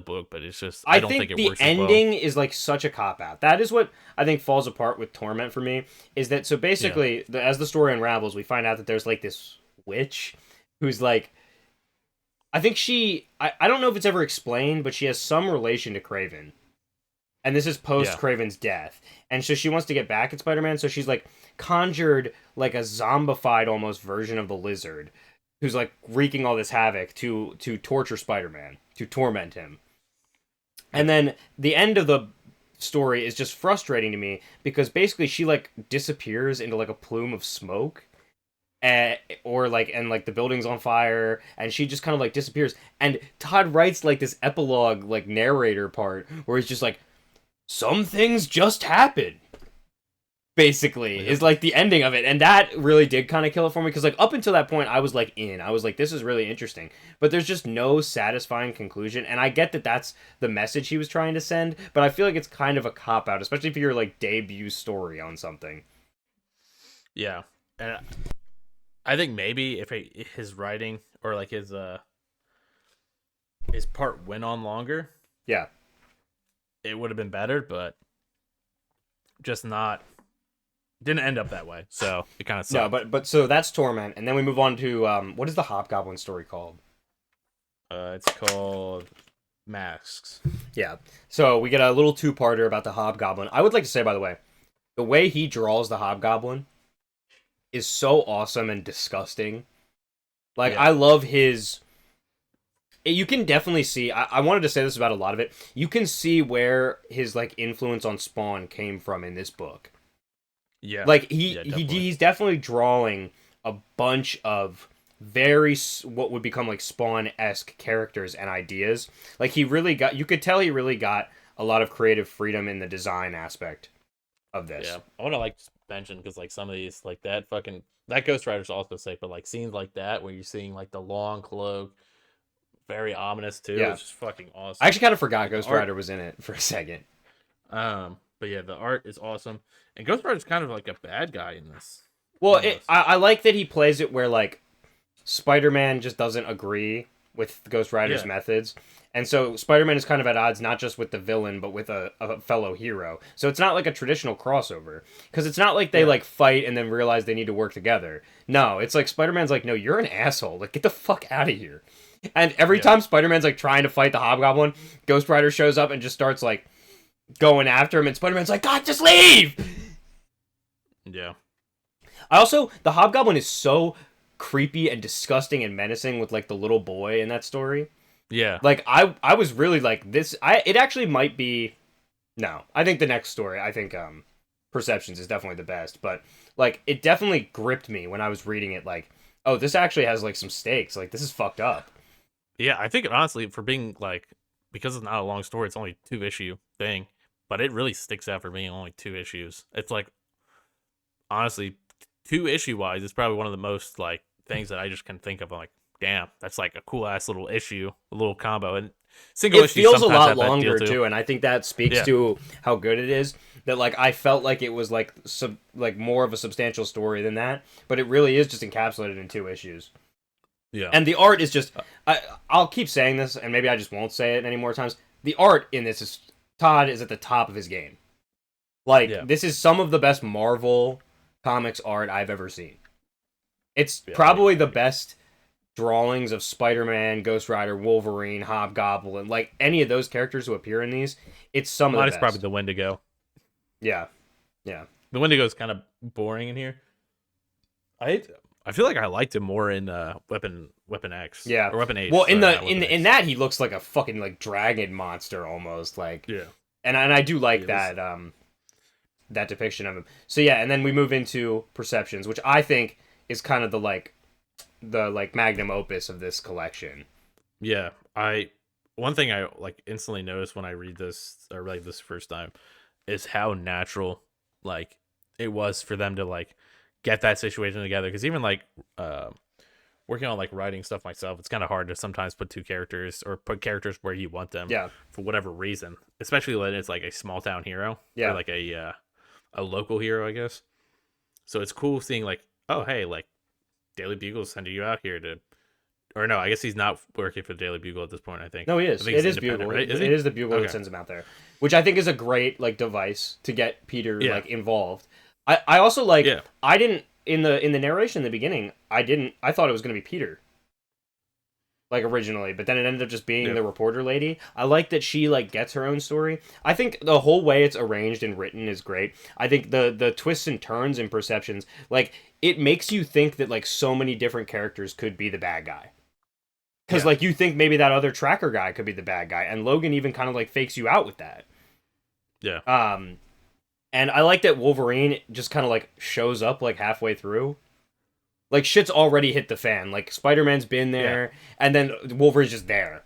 book, but it's just I don't think it works. The ending is like such a cop out. That is what I think falls apart with Torment for me. Is that so? Basically, as the story unravels, we find out that there's like this witch who's like, I think I don't know if it's ever explained, but she has some relation to Kraven. And this is post Kraven's death. And so she wants to get back at Spider-Man, so she's like conjured like a zombified almost version of the lizard who's like wreaking all this havoc to torture Spider-Man, to torment him. And then the end of the story is just frustrating to me because basically she like disappears into like a plume of smoke. Or like, and like the building's on fire, and she just kind of like disappears. And Todd writes like this epilogue, like narrator part, where he's just like, some things just happen. Basically, is like the ending of it, and that really did kind of kill it for me because like up until that point, I was like this is really interesting, but there's just no satisfying conclusion. And I get that that's the message he was trying to send, but I feel like it's kind of a cop out, especially for your like debut story on something. Yeah, and I think maybe if his writing or like his part went on longer, it would have been better, but just not. Didn't end up that way, so it kind of sucked. No, but so that's Torment, and then we move on to what is the Hobgoblin story called? It's called Masks. Yeah. So we get a little two-parter about the Hobgoblin. I would like to say, by the way, the way he draws the Hobgoblin is so awesome and disgusting. Like, Yeah. I love his... You can definitely see... I wanted to say this about a lot of it. You can see where his, like, influence on Spawn came from in this book. Yeah. Like, Definitely. he's definitely drawing a bunch of very... what would become, like, Spawn-esque characters and ideas. Like, he really got... You could tell he really got a lot of creative freedom in the design aspect of this. Yeah, I want to like mention because like some of these like that Ghost Rider's also sick, but like scenes like that where you're seeing like the long cloak, very ominous too. Yeah. It's just fucking awesome. I actually kind of forgot Ghost art- Rider was in it for a second. But yeah, the art is awesome, and Ghost Rider's kind of like a bad guy in this. Well, I like that he plays it where like Spider-Man just doesn't agree with Ghost Rider's methods. And so Spider-Man is kind of at odds not just with the villain, but with a fellow hero. So it's not like a traditional crossover. Because it's not like they like fight and then realize they need to work together. No, it's like Spider-Man's like, no, you're an asshole. Like, get the fuck out of here. And every time Spider-Man's like trying to fight the Hobgoblin, Ghost Rider shows up and just starts like going after him. And Spider-Man's like, God, just leave! Yeah. The Hobgoblin is so creepy and disgusting and menacing with like the little boy in that story. Yeah. Like, I was really like, this... It actually might be... No. I think the next story, Perceptions is definitely the best. But, like, it definitely gripped me when I was reading it. Like, oh, this actually has, like, some stakes. Like, this is fucked up. Yeah, I think, honestly, for being, like... Because it's not a long story, it's only a 2-issue thing. But it really sticks out for being only 2 issues. It's, like... Honestly, 2-issue-wise, it's probably one of the most, like, things that I just can think of. I'm like, damn, that's like a cool ass little issue, a little combo, and single it feels a lot longer too. too, and I think that speaks to how good it is. That like I felt like it was like more of a substantial story than that, but it really is just encapsulated in 2 issues. Yeah, and the art is just I'll keep saying this, and maybe I just won't say it any more times. The art in this is Todd is at the top of his game. Like this is some of the best Marvel Comics art I've ever seen. It's probably the best drawings of Spider-Man, Ghost Rider, Wolverine, Hobgoblin, like any of those characters who appear in these. It's some of the best. It's probably the Wendigo. Yeah. The Wendigo is kind of boring in here. I feel like I liked him more in Weapon X. Yeah, or Weapon H. Well, in that he looks like a fucking like dragon monster almost. Like and I do like that that depiction of him. So yeah, and then we move into Perceptions, which I think is kind of the magnum opus of this collection. Yeah, one thing I like instantly noticed when I read this or read this first time is how natural like it was for them to like get that situation together. Because even like working on like writing stuff myself, it's kind of hard to sometimes put 2 characters or put characters where you want them. For whatever reason, especially when it's like a small town hero. Or like a local hero, I guess. So it's cool seeing like, oh hey, like Daily Bugle's sending you out here to, or no, I guess he's not working for the Daily Bugle at this point. I think. No, he is. It is Bugle. Right? It is the Bugle that sends him out there, which I think is a great like device to get Peter like involved. I also like. I didn't in the narration in the beginning. I thought it was going to be Peter. Like originally, but then it ended up just being the reporter lady. I like that she like gets her own story. I think the whole way it's arranged and written is great. I think the twists and turns and Perceptions, like it makes you think that like so many different characters could be the bad guy. Because like you think maybe that other tracker guy could be the bad guy, and Logan even kind of like fakes you out with that. Yeah. And I like that Wolverine just kind of like shows up like halfway through. Like, shit's already hit the fan. Like, Spider-Man's been there, and then Wolverine's just there.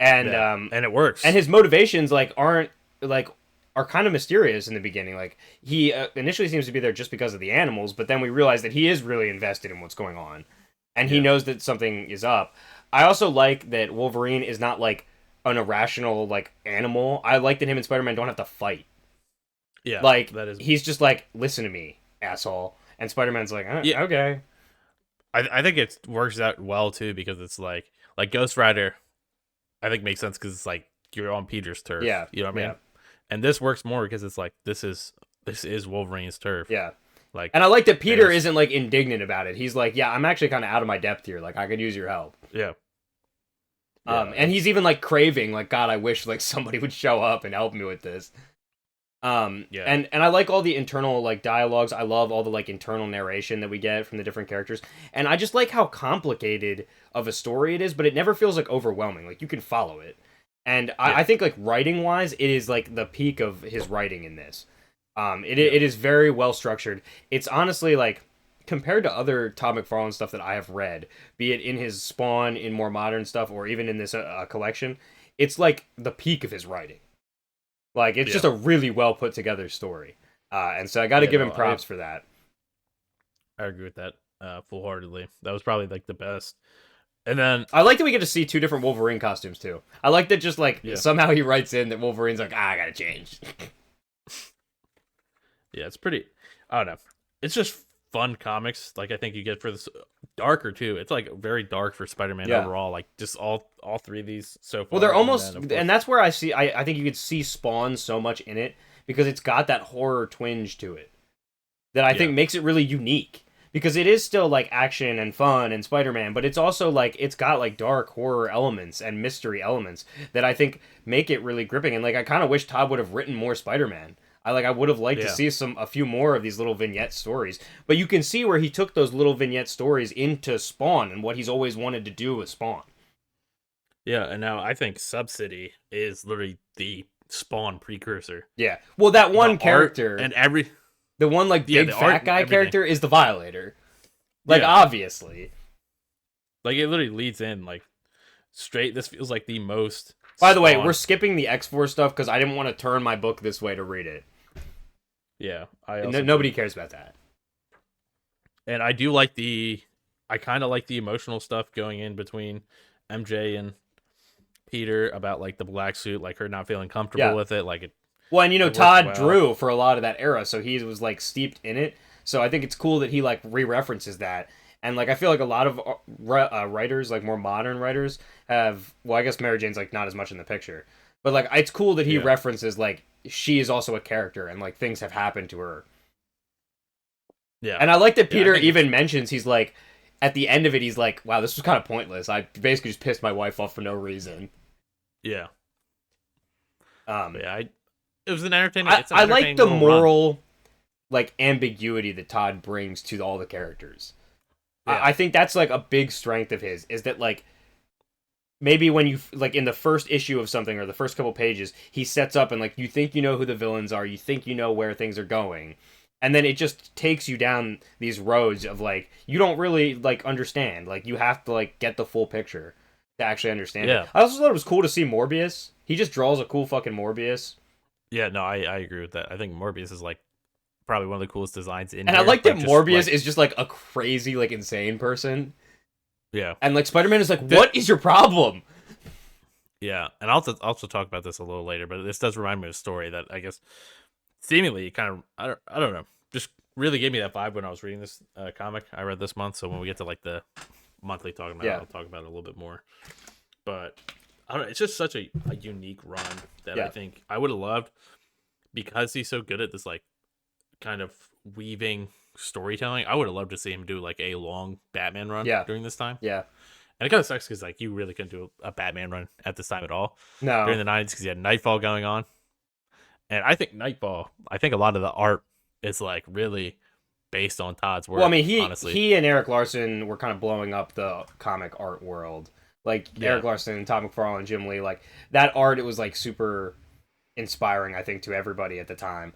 And it works. And his motivations, like, are kind of mysterious in the beginning. Like, he initially seems to be there just because of the animals, but then we realize that he is really invested in what's going on. And he knows that something is up. I also like that Wolverine is not, like, an irrational, like, animal. I like that him and Spider-Man don't have to fight. Yeah, like, he's just like, listen to me, asshole. And Spider-Man's like, okay. I think it works out well too because it's like Ghost Rider. I think makes sense because it's like you're on Peter's turf. Yeah, you know what I mean. And this works more because it's like this is Wolverine's turf. Yeah, like, and I like that Peter isn't like indignant about it. He's like, yeah, I'm actually kind of out of my depth here. Like, I could use your help. Yeah. And he's even like craving, like, God, I wish like somebody would show up and help me with this. Yeah. And I like all the internal like dialogues. I love all the like internal narration that we get from the different characters. And I just like how complicated of a story it is, but it never feels like overwhelming. Like you can follow it. And I think like writing wise, it is like the peak of his writing in this. It is very well structured. It's honestly like compared to other Todd McFarlane stuff that I have read, be it in his Spawn, in more modern stuff, or even in this collection, it's like the peak of his writing. Like it's just a really well put together story, and so I got to give him props for that. I agree with that full heartedly. That was probably like the best. And then I like that we get to see 2 different Wolverine costumes too. I like that just like somehow he writes in that Wolverine's like, I gotta change. Yeah, it's pretty. I don't know. It's just fun comics. Like I think you get for this darker too. It's like very dark for Spider-Man overall. Like just all 3 of these so far. Well, they're almost, and that's where I see. I think you could see Spawn so much in it because it's got that horror twinge to it that I think makes it really unique. Because it is still like action and fun and Spider-Man, but it's also like it's got like dark horror elements and mystery elements that I think make it really gripping. And like I kind of wish Todd would have written more Spider-Man. I would have liked to see a few more of these little vignette stories. But you can see where he took those little vignette stories into Spawn and what he's always wanted to do with Spawn. Yeah, and now I think Subcity is literally the Spawn precursor. Yeah. Well, that one character and the one like big fat guy character is the Violator. Like obviously. Like it literally leads in like straight. This feels like the most. By the way, we're skipping the X-Force stuff because I didn't want to turn my book this way to read it. Yeah, nobody cares about that. And I do like I kind of like the emotional stuff going in between MJ and Peter about like the black suit, like her not feeling comfortable with it, like it. Well, and Todd drew for a lot of that era, so he was like steeped in it. So I think it's cool that he like re-references that. And like I feel like a lot of writers, like more modern writers, have. Well, I guess Mary Jane's like not as much in the picture, but like it's cool that he references like she is also a character and like things have happened to her. Yeah, and I like that Peter even mentions he's like at the end of it he's like, wow, this was kind of pointless. I basically just pissed my wife off for no reason. Yeah. It was an entertaining. I like the moral like ambiguity that Todd brings to all the characters. Yeah. I think that's like a big strength of his is that like maybe when you like in the first issue of something or the first couple pages he sets up and like you think you know who the villains are, you think you know where things are going, and then it just takes you down these roads of like you don't really like understand, like you have to like get the full picture to actually understand it. I also thought it was cool to see Morbius. He just draws a cool fucking Morbius. Yeah, no, I agree with that. I think Morbius is like probably one of the coolest designs in and here. I like that Morbius is just like a crazy like insane person. Yeah, and like Spider-Man is like, what is your problem? Yeah, and I'll also talk about this a little later, but this does remind me of a story that I guess seemingly kind of I don't know, just really gave me that vibe when I was reading this comic I read this month. So when we get to like the monthly talking about it, I'll talk about it a little bit more. But I don't know, it's just such a unique run that I think I would have loved because he's so good at this like kind of weaving storytelling. I would have loved to see him do like a long Batman run during this time. Yeah. And it kind of sucks because like you really couldn't do a Batman run at this time at all. No. During the 90s because you had Nightfall going on. And I think I think a lot of the art is like really based on Todd's work. Well, I mean, honestly. he and Eric Larson were kind of blowing up the comic art world. Like Eric Larson, Todd McFarlane, Jim Lee, like that art, it was like super inspiring, I think, to everybody at the time.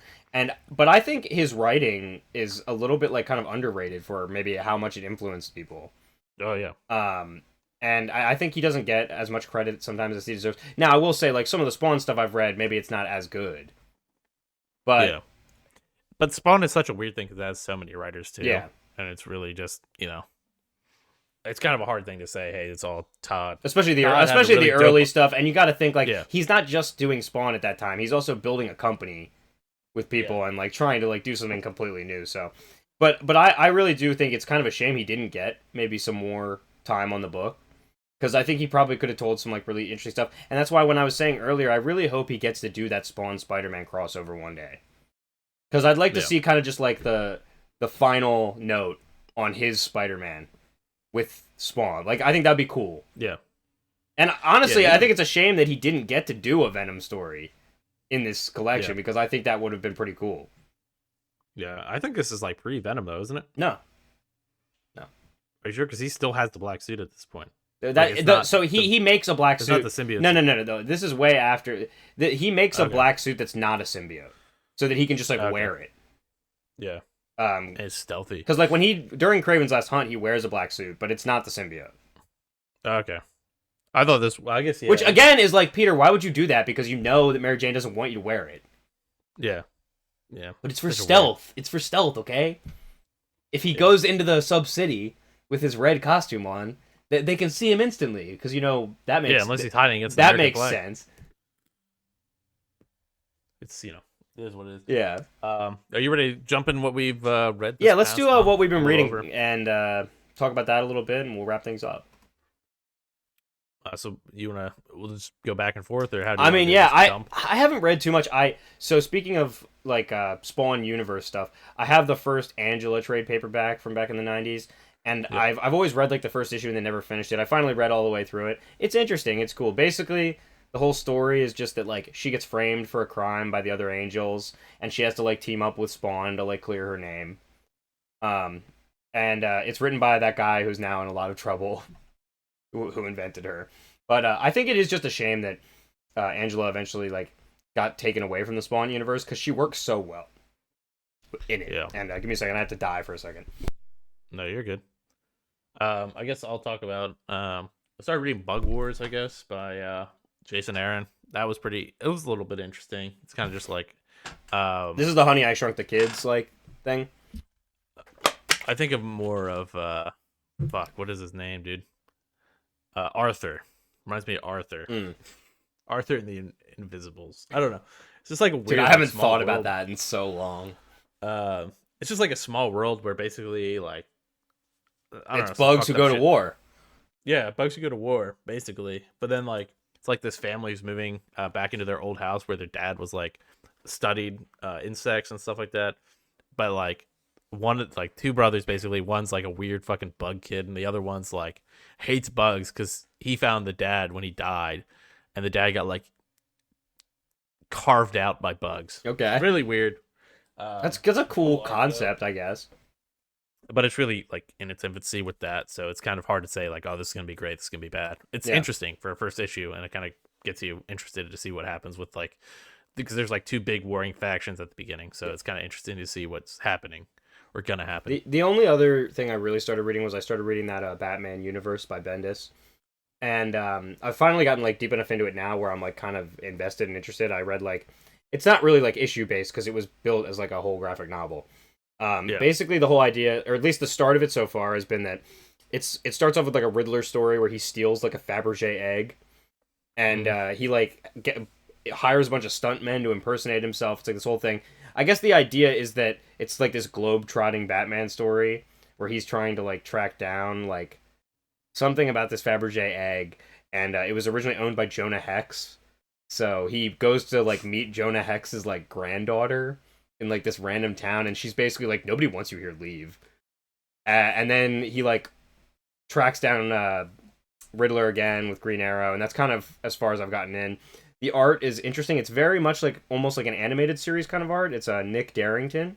But I think his writing is a little bit like kind of underrated for maybe how much it influenced people. Oh yeah. And I think he doesn't get as much credit sometimes as he deserves. Now I will say, like some of the Spawn stuff I've read, maybe it's not as good. But but Spawn is such a weird thing because it has so many writers too. Yeah, and it's really just it's kind of a hard thing to say. Hey, it's all Todd, especially the early stuff. And you got to think like he's not just doing Spawn at that time. He's also building a company with people and like trying to like do something completely new. So, but I really do think it's kind of a shame he didn't get maybe some more time on the book. Because I think he probably could have told some like really interesting stuff. And that's why when I was saying earlier, I really hope he gets to do that Spawn Spider-Man crossover one day. Because I'd like to see kind of just like the final note on his Spider-Man with Spawn. Like, I think that'd be cool. Yeah. And honestly, I think it's a shame that he didn't get to do a Venom story. in this collection because I think that would have been pretty cool. Yeah, I think this is like pre-Venom though, isn't it? No. Are you sure? Because he still has the black suit at this point. So he makes a black suit. It's not the symbiote. No. This is way after. He makes a black suit that's not a symbiote, so that he can just wear it. Yeah. And it's stealthy. Because like during Kraven's Last Hunt, he wears a black suit, but it's not the symbiote. Okay. I thought this. Well, I guess yeah. Which again is like, Peter, why would you do that? Because you know that Mary Jane doesn't want you to wear it. Yeah. Yeah. But it's for stealth. It's for stealth, okay? If he goes into the sub city with his red costume on, they can see him instantly because that makes unless he's hiding against that makes sense. It's it is what it is. Yeah. Are you ready to jump in what we've read? Yeah, let's do what we've been reading and talk about that a little bit, and we'll wrap things up. So we'll just go back and forth, or how do you I haven't read too much. So speaking of like Spawn universe stuff, I have the first Angela trade paperback from back in the 90s, and I've always read like the first issue and then never finished it. I finally read all the way through it. It's interesting. It's cool. Basically, the whole story is just that like she gets framed for a crime by the other angels, and she has to like team up with Spawn to like clear her name. And it's written by that guy who's now in a lot of trouble. Who invented her. But I think it is just a shame that Angela eventually like got taken away from the Spawn universe because she works so well in it. Yeah. And give me a second, I have to die for a second. No, you're good. I guess I'll talk about I started reading Bug Wars, I guess, by Jason Aaron. It was a little bit interesting. It's kind of just like this is the Honey I Shrunk the Kids like thing. I think of more of what is his name, dude? Arthur. Reminds me of Arthur. Arthur and the Invisibles. I don't know. It's just like a weird. Dude, I haven't thought about that in so long. It's just like a small world where basically like it's bugs who go to war. Yeah, bugs who go to war, basically. But then like it's like this family who's moving back into their old house where their dad was like studied insects and stuff like that. But like two brothers basically. One's like a weird fucking bug kid, and the other one's like hates bugs because he found the dad when he died, and the dad got like carved out by bugs. Okay, really weird. That's a cool concept, I guess. But it's really like in its infancy with that, so it's kind of hard to say like, oh, this is gonna be great, this is gonna be bad. It's interesting for a first issue, and it kind of gets you interested to see what happens with like, because there's like two big warring factions at the beginning, so it's kind of interesting to see what's happening or gonna happen. The only other thing I really started reading was that Batman Universe by Bendis, and I've finally gotten like deep enough into it now where I'm like kind of invested and interested. I read like, it's not really like issue based because it was built as like a whole graphic novel. Basically the whole idea, or at least the start of it so far, has been that it starts off with like a Riddler story where he steals like a Fabergé egg, and he like hires a bunch of stuntmen to impersonate himself. It's like this whole thing. I guess the idea is that it's like this globe-trotting Batman story where he's trying to like track down like something about this Fabergé egg, and it was originally owned by Jonah Hex. So he goes to like meet Jonah Hex's like granddaughter in like this random town, and she's basically like, nobody wants you here, leave. And then he like tracks down Riddler again with Green Arrow, and that's kind of as far as I've gotten in. The art is interesting. It's very much like almost like an animated series kind of art. It's Nick Darrington,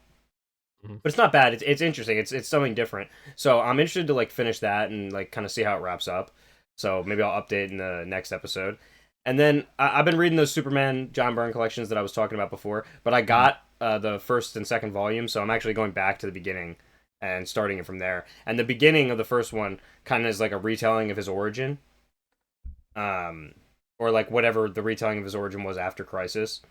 but it's not bad. It's interesting. It's something different. So I'm interested to like finish that and like kind of see how it wraps up. So maybe I'll update in the next episode. And then I've been reading those Superman John Byrne collections that I was talking about before, but I got the first and second volume, so I'm actually going back to the beginning and starting it from there. And the beginning of the first one kind of is like a retelling of his origin. Or like whatever the retelling of his origin was after Crisis.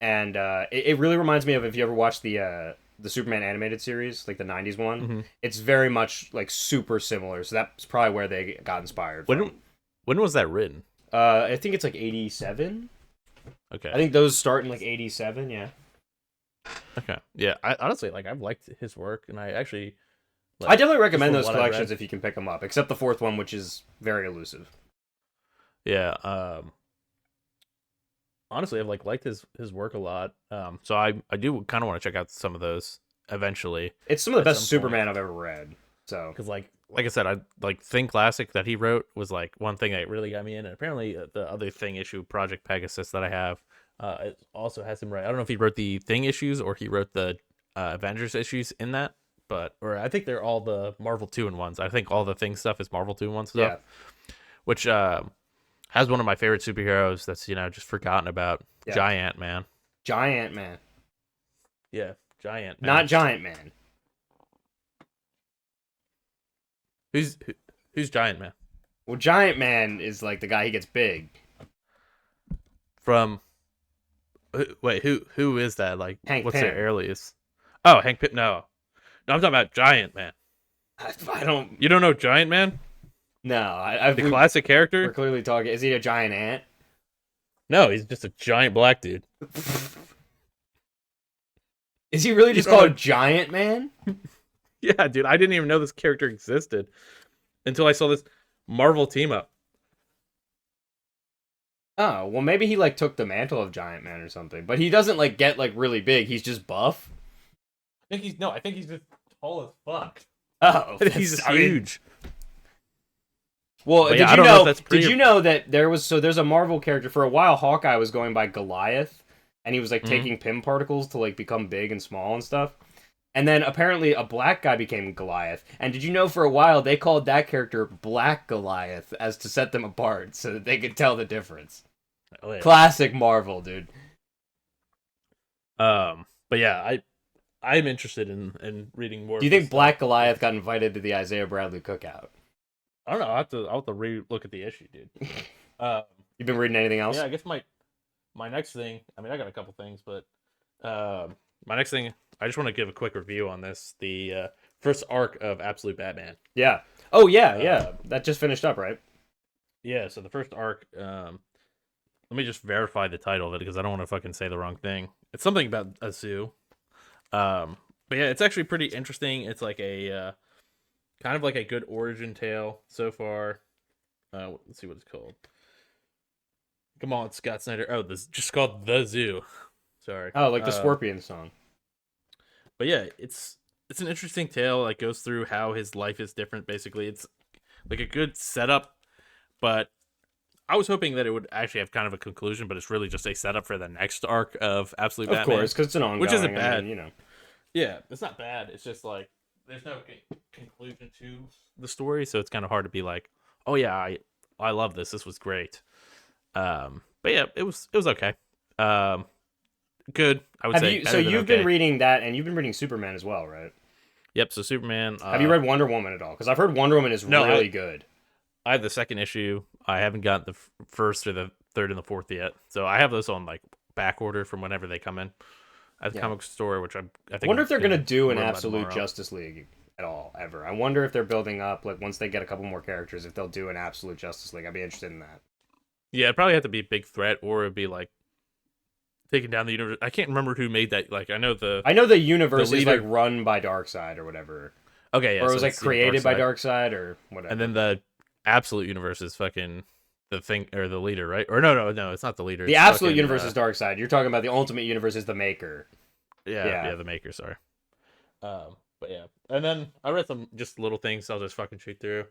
And it really reminds me of, if you ever watched the Superman animated series, like the 90s one, mm-hmm. It's very much like super similar. So that's probably where they got inspired from. When was that written? I think it's like 87. Okay. I think those start in like 87, yeah. Okay. Yeah, I honestly, like, I've liked his work, and I actually... I definitely recommend those collections if you can pick them up, except the fourth one, which is very elusive. Yeah, honestly, I've like liked his work a lot. So I do kind of want to check out some of those eventually. It's some of the best Superman I've ever read. So because like I said, I like Thing Classic that he wrote was like one thing that really got me in, and apparently the other Thing issue, Project Pegasus, that I have It also has him write. I don't know if he wrote the Thing issues or he wrote the Avengers issues in that, or I think they're all the Marvel 2-in-1s. I think all the Thing stuff is Marvel 2-in-1 stuff, which has one of my favorite superheroes that's just forgotten about. Giant Man. Giant Man. Yeah, Giant Man. Not Giant Man. Who's Giant Man? Well, Giant Man is like the guy he gets big. From wait, who is that? Like, Hank what's Pym. their alias? Oh, Hank Pym. No, I'm talking about Giant Man. I don't. You don't know Giant Man? No, the classic character. We're clearly talking. Is he a giant ant? No, he's just a giant black dude. Is he really just called Giant Man? Yeah, dude. I didn't even know this character existed until I saw this Marvel team up. Oh, well, maybe he like took the mantle of Giant Man or something. But he doesn't like get like really big. He's just buff. I think he's just tall as fuck. Oh, he's huge. Well, but did you know that there's a Marvel character for a while? Hawkeye was going by Goliath, and he was like taking Pym particles to like become big and small and stuff. And then apparently a black guy became Goliath. And did you know for a while they called that character Black Goliath as to set them apart so that they could tell the difference? Oh, yeah. Classic Marvel, dude. But yeah, I'm interested in reading more. Do you think Black Goliath got invited to the Isaiah Bradley cookout? I don't know. I'll have to re-look at the issue, dude. You've been reading anything else? Yeah, I guess my next thing. I mean, I got a couple things, but my next thing, I just want to give a quick review on this. The first arc of Absolute Batman. Yeah. Oh yeah. That just finished up, right? Yeah. So the first arc. Let me just verify the title of it because I don't want to fucking say the wrong thing. It's something about a zoo. But yeah, it's actually pretty interesting. It's like a kind of like a good origin tale so far. Let's see what it's called. Come on, Scott Snyder. Oh, this is just called The Zoo. Sorry. Oh, like the Scorpion song. But yeah, it's an interesting tale. It goes through how his life is different. Basically, it's like a good setup, but I was hoping that it would actually have kind of a conclusion, but it's really just a setup for the next arc of Absolute Batman. Of course, because it's an ongoing. Which isn't bad. I mean, Yeah, it's not bad. It's just like there's no conclusion to the story, so it's kind of hard to be like, oh yeah, I love this. This was great. But yeah, it was okay. Good. I would say. So you've been reading that, and you've been reading Superman as well, right? Yep. So Superman. Have you read Wonder Woman at all? Because I've heard Wonder Woman is really good. I have the second issue. I haven't got the first or the third and the fourth yet, so I have those on like back order from whenever they come in at the comic store. Which I think. Wonder if they're gonna do an Absolute Justice League at all ever. I wonder if they're building up like once they get a couple more characters, if they'll do an Absolute Justice League. I'd be interested in that. Yeah, it'd probably have to be a big threat, or it'd be like taking down the universe. I can't remember who made that. Like, I know the universe is like run by Darkseid or whatever. Okay, yeah, or it was like created by Darkseid or whatever. And then the Absolute Universe is fucking the thing or the leader, right? Or no, it's not the leader. The Absolute Universe is Darkseid. You're talking about the Ultimate Universe is the Maker. Yeah, the Maker. Sorry. But yeah, and then I read some just little things. I'll just fucking shoot through.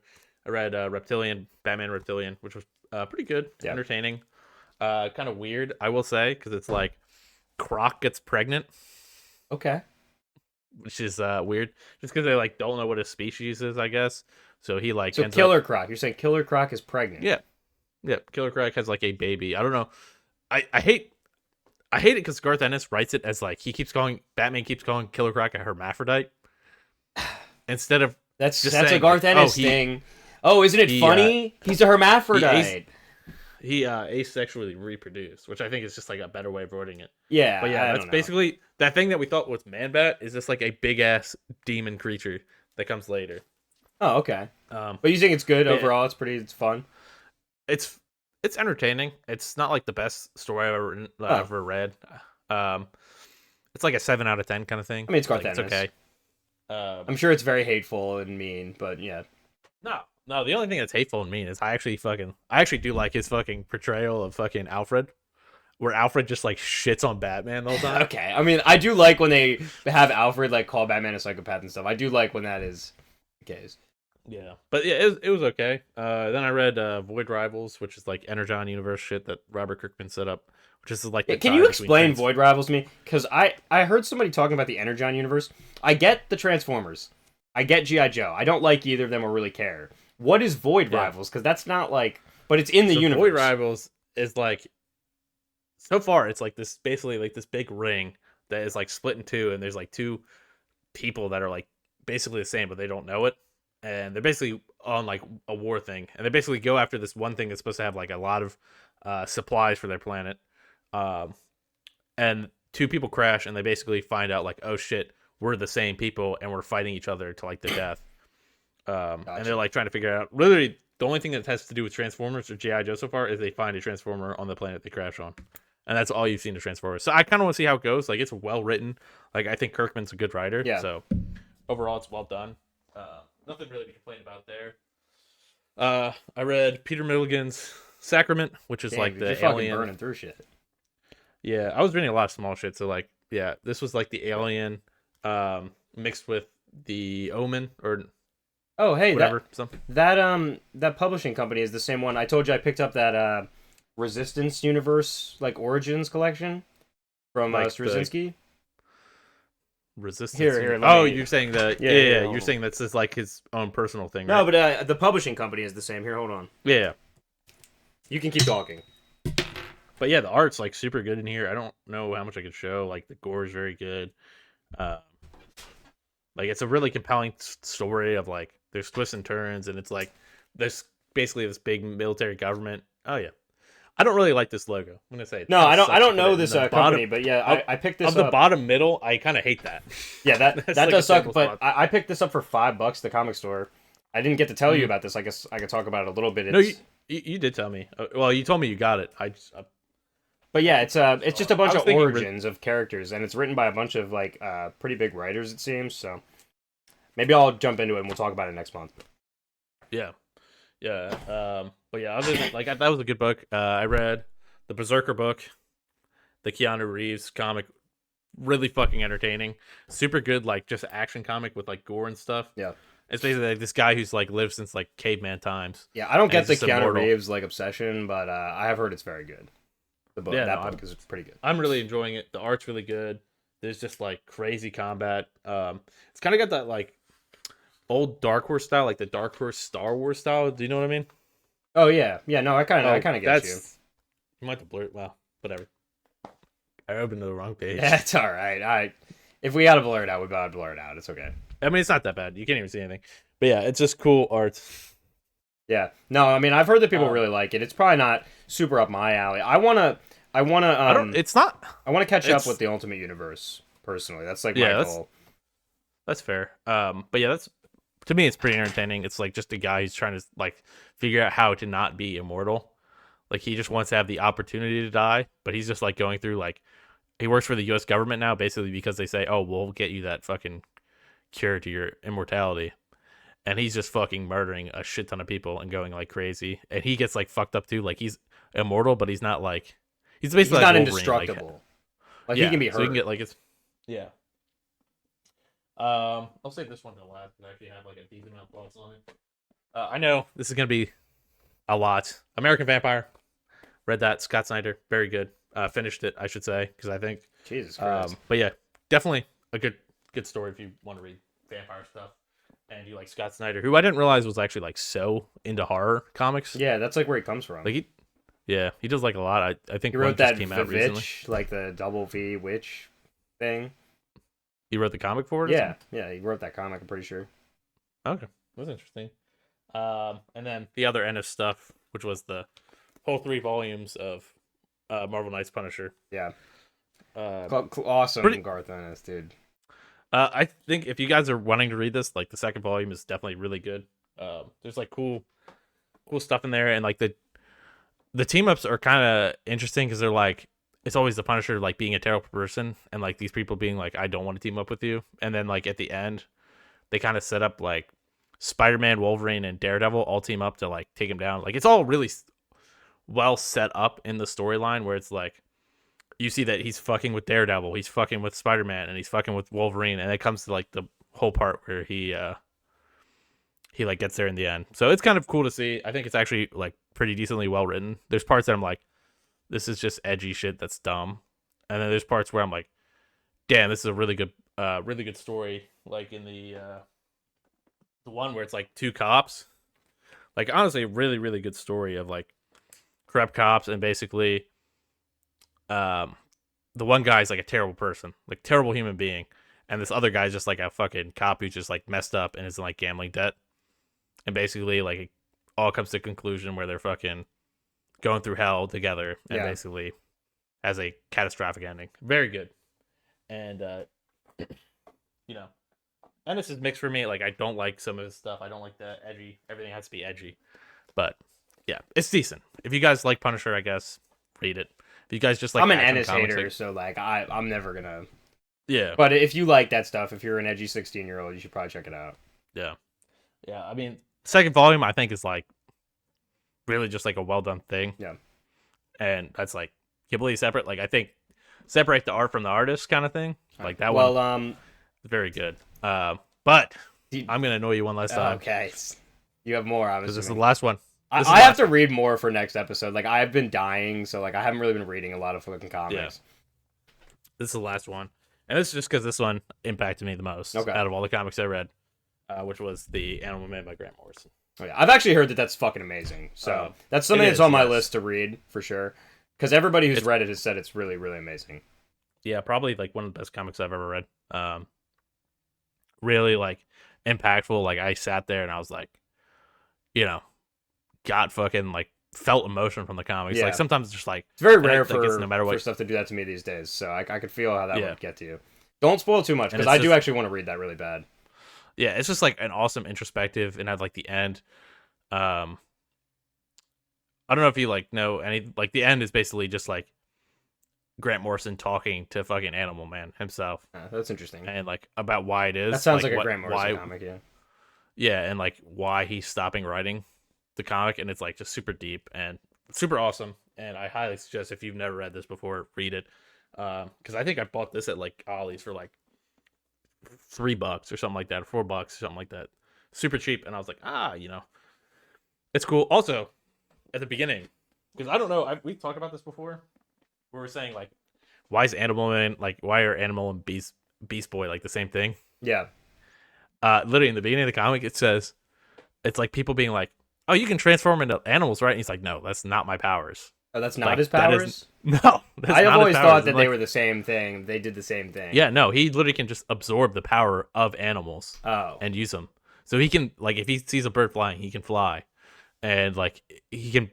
I read Batman Reptilian, which was pretty good, entertaining. Kind of weird, I will say, because it's like Croc gets pregnant. Okay. Which is weird, just because they like don't know what his species is, I guess. So he like Killer Croc. You're saying Killer Croc is pregnant? Yeah. Killer Croc has like a baby. I don't know. I hate it because Garth Ennis writes it as like Batman keeps calling Killer Croc a hermaphrodite instead of that's a Garth Ennis thing. Oh, isn't it funny? He's a hermaphrodite. He asexually reproduced, which I think is just like a better way of wording it. Yeah, but yeah, that's basically that thing that we thought was Man-Bat is just like a big ass demon creature that comes later. Oh, okay. But you think it's good overall? It's fun. It's entertaining. It's not like the best story I've ever read. It's like a 7 out of 10 kind of thing. I mean, it's Garth Ennis. It's okay. I'm sure it's very hateful and mean, but yeah. No, the only thing that's hateful and mean is I actually do like his fucking portrayal of fucking Alfred, where Alfred just like shits on Batman the whole time. Okay, I mean, I do like when they have Alfred like call Batman a psychopath and stuff. I do like when that is the case. Yeah, but yeah, it was okay. Then I read Void Rivals, which is like Energon universe shit that Robert Kirkman set up, which is like Yeah, the can tie you between explain Void Rivals to me? Because I heard somebody talking about the Energon universe. I get the Transformers. I get G.I. Joe. I don't like either of them or really care. What is Void Yeah. Rivals? Because that's not like... But it's in the So universe. Void Rivals is like, so far it's like this, basically like this big ring that is like split in two, and there's like two people that are like basically the same, but they don't know it, and they're basically on like a war thing, and they basically go after this one thing that's supposed to have like a lot of supplies for their planet, um, and two people crash, and they basically find out like, oh shit, we're the same people, and we're fighting each other to like the death. Gotcha. And they're like trying to figure out, literally the only thing that has to do with Transformers or GI Joe so far is they find a Transformer on the planet they crash on, and that's all you've seen of Transformers. So I kind of want to see how it goes. Like, it's well written. Like, I think Kirkman's a good writer. Yeah. So overall, it's well done. Nothing really to complain about there. I read Peter Milligan's Sacrament, which is Damn, like dude, you're the fucking alien. burning through shit. Yeah, I was reading a lot of small shit. So like, yeah, this was like the alien mixed with the Omen or Oh, hey, whatever. Something. that publishing company is the same one. I told you I picked up that Resistance Universe like Origins collection from Like Straczynski. Resistance. Here, let Oh, me- you're saying that? Yeah, Yeah, yeah, yeah. hold You're on. saying that's just like his own personal thing, No, right? but the publishing company is the same. Here, hold on. Yeah. You can keep talking. But yeah, the art's like super good in here. I don't know how much I could show. Like, the gore is very good. Uh, like, it's a really compelling story of like there's twists and turns, and it's like there's basically this big military government. Oh yeah, I don't really like this logo. I'm gonna say it No, I kinda don't. sucks I to don't put know it in this the company, bottom but yeah, of- I picked this of the up. bottom middle. I kind of hate that. Yeah, that That's that like does a suck. terrible But spot. I picked this up for $5 at the comic store. I didn't get to tell you Mhm. about this. I guess I could talk about it a little bit. No, It's, you did tell me. Well, you told me you got it. but yeah, it's just a bunch I was of thinking origins of characters, and it's written by a bunch of like pretty big writers, it seems. So maybe I'll jump into it and we'll talk about it next month. Yeah, yeah. But yeah, other than like that was a good book. I read the Berserker book, the Keanu Reeves comic, really fucking entertaining, super good. Like, just action comic with like gore and stuff. Yeah. It's basically like this guy who's like lived since like caveman times. Yeah, I don't And get he's the just Keanu immortal. Reeves like obsession, but I have heard it's very good. The book, Yeah, that no, book is pretty good. I'm really enjoying it. The art's really good. There's just like crazy combat. It's kind of got that like old Dark Horse style, like the Dark Horse Star Wars style. Do you know what I mean? Oh yeah, yeah. No, I kind of get you. You might have to blur it. Well, whatever. I opened the wrong page. Yeah, it's all right. If we had to blur it out, we gotta blur it out. It's okay. I mean, it's not that bad. You can't even see anything. But yeah, it's just cool art. Yeah. No, I mean, I've heard that people Um, really like it. It's probably not super up my alley. I wanna I don't. It's not. I wanna catch up it's- with the Ultimate Universe personally. That's like Yeah, my that's- goal. That's fair. But yeah, that's to me. It's pretty entertaining. It's like just a guy who's trying to like figure out how to not be immortal. Like, he just wants to have the opportunity to die, but he's just like going through like he works for the U.S. government now, basically because they say, "Oh, we'll get you that fucking cure to your immortality," and he's just fucking murdering a shit ton of people and going like crazy. And he gets like fucked up too. Like, he's immortal, but he's not like he's He's basically not like Wolverine, indestructible. Like yeah, he can be hurt. so he can get like it's yeah. I'll save this one to last because I actually have like a decent amount of thoughts on it. I know this is gonna be a lot. American Vampire, read that. Scott Snyder, very good. Finished it, I should say, because I think. Jesus Christ. But yeah, definitely a good story if you want to read vampire stuff and you like Scott Snyder, who I didn't realize was actually like so into horror comics. Yeah, that's like where he comes from. Like he does like a lot. I think he one wrote just that came out recently. Vivitch, like the double V witch thing. He wrote the comic for it. Or Yeah, yeah, he wrote that comic. I'm pretty sure. something? Okay, that's interesting. And then the other end of stuff, which was the whole 3 volumes of Marvel Knights Punisher. Yeah, Um, awesome, pretty- Garth Ennis, dude. I think if you guys are wanting to read this, like the second volume is definitely really good. There's like cool stuff in there, and like the team ups are kind of interesting because they're like it's always the Punisher like being a terrible person, and like these people being like, I don't want to team up with you, and then like at the end, they kind of set up like Spider-Man, Wolverine, and Daredevil all team up to like take him down. Like, it's all really well set up in the storyline where it's like you see that he's fucking with Daredevil, he's fucking with Spider-Man, and he's fucking with Wolverine, and it comes to like the whole part where he he like gets there in the end. So it's kind of cool to see. I think it's actually like pretty decently well written. There's parts that I'm like, this is just edgy shit that's dumb, and then there's parts where I'm like, damn, this is a really good story. Like in the one where it's like two cops, like honestly, a really really good story of like corrupt cops, and basically, the one guy's like a terrible person, like terrible human being, and this other guy's just like a fucking cop who's just like messed up and is in like gambling debt, and basically like it all comes to a conclusion where they're fucking going through hell together, and basically has a catastrophic ending. Very good, and you know, and this is mixed for me. Like I don't like some of his stuff. I don't like the edgy. Everything has to be edgy, but yeah, it's decent. If you guys like Punisher, I guess read it. If you guys just like, I'm an Ennis hater, like, so like I'm never gonna. Yeah. But if you like that stuff, if you're an edgy 16-year-old, you should probably check it out. Yeah. Yeah. I mean, second volume I think is like really just like a well done thing. Yeah. And that's like completely separate. Like I think separate the art from the artist kind of thing. Like that one. Well, very good. But I'm gonna annoy you one last time. Okay. You have more, obviously. This is the last one. I have to read more for next episode. Like I've been dying, so like I haven't really been reading a lot of fucking comics. Yeah. This is the last one, and this is just because this one impacted me the most out of all the comics I read, which was the Animal Man by Grant Morrison. Oh, yeah. I've actually heard that that's fucking amazing. So that's something that's on my list to read for sure. Because everybody who's read it has said it's really, really amazing. Yeah, probably like one of the best comics I've ever read. Really like impactful. Like I sat there and I was like, you know, got fucking like felt emotion from the comics. Like sometimes it's just like it's very rare for no matter what for stuff to do that to me these days. So I could feel how that would get to you. Don't spoil too much because I do actually want to read that really bad. Yeah, it's just like an awesome introspective, and at like the end, I don't know if you like know any. Like the end is basically just like Grant Morrison talking to fucking Animal Man himself. That's interesting. And like about why it is. That sounds like a Grant Morrison comic, yeah. Yeah, and like why he's stopping writing the comic, and it's like just super deep and super awesome. And I highly suggest if you've never read this before, read it. Because I think I bought this at like Ollie's for like $3 or something like that, or $4 or something like that, super cheap. And I was like, you know, it's cool. Also, at the beginning, because I don't know, we've talked about this before. We were saying like, why is Animal Man like, why are Animal and Beast Boy like the same thing? Yeah. Literally in the beginning of the comic, it says it's like people being like, "Oh, you can transform into animals, right?" And he's like, "No, that's not my powers." Oh, that's not his powers? No. I've always thought that they were the same thing. They did the same thing. Yeah, no, he literally can just absorb the power of animals and use them. So he can, like, if he sees a bird flying, he can fly. And, like, he can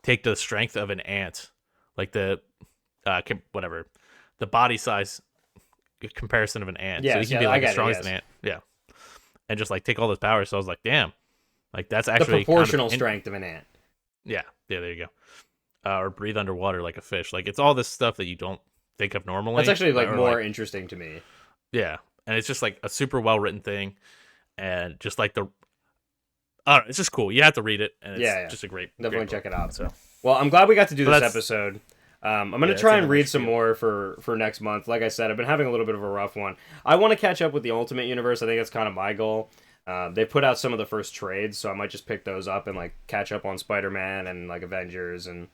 take the strength of an ant, like the, the body size comparison of an ant. Yeah, so he can be, like, as strong as an ant. Yeah. And just, like, take all those powers. So I was like, damn. Like, that's actually the proportional strength of an ant. Yeah, there you go. Or breathe underwater like a fish. Like, it's all this stuff that you don't think of normally. That's actually like more interesting to me. Yeah, and it's just like a super well written thing, and just like it's just cool. You have to read it, and it's just a great. Definitely check it out. So, well, I'm glad we got to do this episode. I'm gonna try and read some more for next month. Like I said, I've been having a little bit of a rough one. I want to catch up with the Ultimate Universe. I think that's kind of my goal. They put out some of the first trades, so I might just pick those up and like catch up on Spider-Man and like Avengers and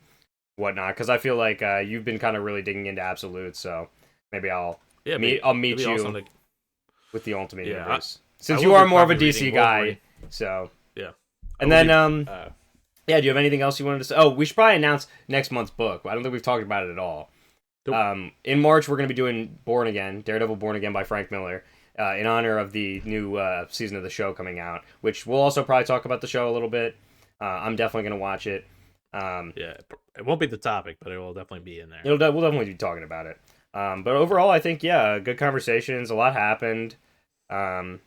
whatnot, because I feel like you've been kind of really digging into Absolute, so maybe I'll meet you awesome with the Ultimate Universe, since you are more of a DC guy. So and then do you have anything else you wanted to say? Oh, we should probably announce next month's book. I don't think we've talked about it at all. In March we're going to be doing Born Again, Daredevil Born Again by Frank Miller, in honor of the new season of the show coming out, which we'll also probably talk about the show a little bit. I'm definitely going to watch it. It won't be the topic, but it will definitely be in there. We'll definitely be talking about it. But overall, I think good conversations. A lot happened. It's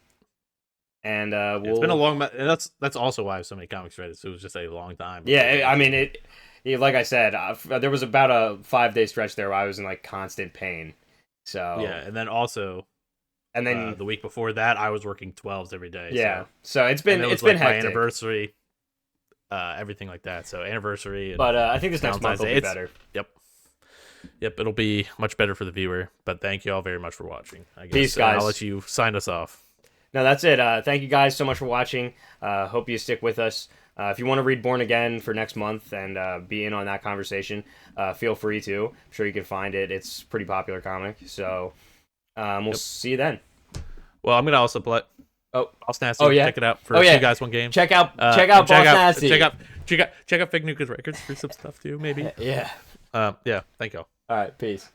been a long. And that's also why I have so many comics read. It was just a long time. Yeah, I mean like I said, there was about a 5-day stretch there where I was in like constant pain. So yeah, and then also, the week before that, I was working 12s every day. Yeah, so it's been like hectic. My anniversary. Everything like that. So anniversary. But I think this next month will be better. Yep. It'll be much better for the viewer. But thank you all very much for watching. I guess. Peace, guys. I'll let you sign us off. No, that's it. Thank you guys so much for watching. Hope you stick with us. If you want to read Born Again for next month and be in on that conversation, feel free to. I'm sure you can find it. It's a pretty popular comic. So we'll see you then. Well, I'm gonna also play. Oh, Boss Nasty. yeah. Check it out for 2 guys, 1 game. Check out Boss Nasty. Check out Fake Nucleus Records for some stuff too, maybe. Yeah. Yeah. Thank you. All right. Peace.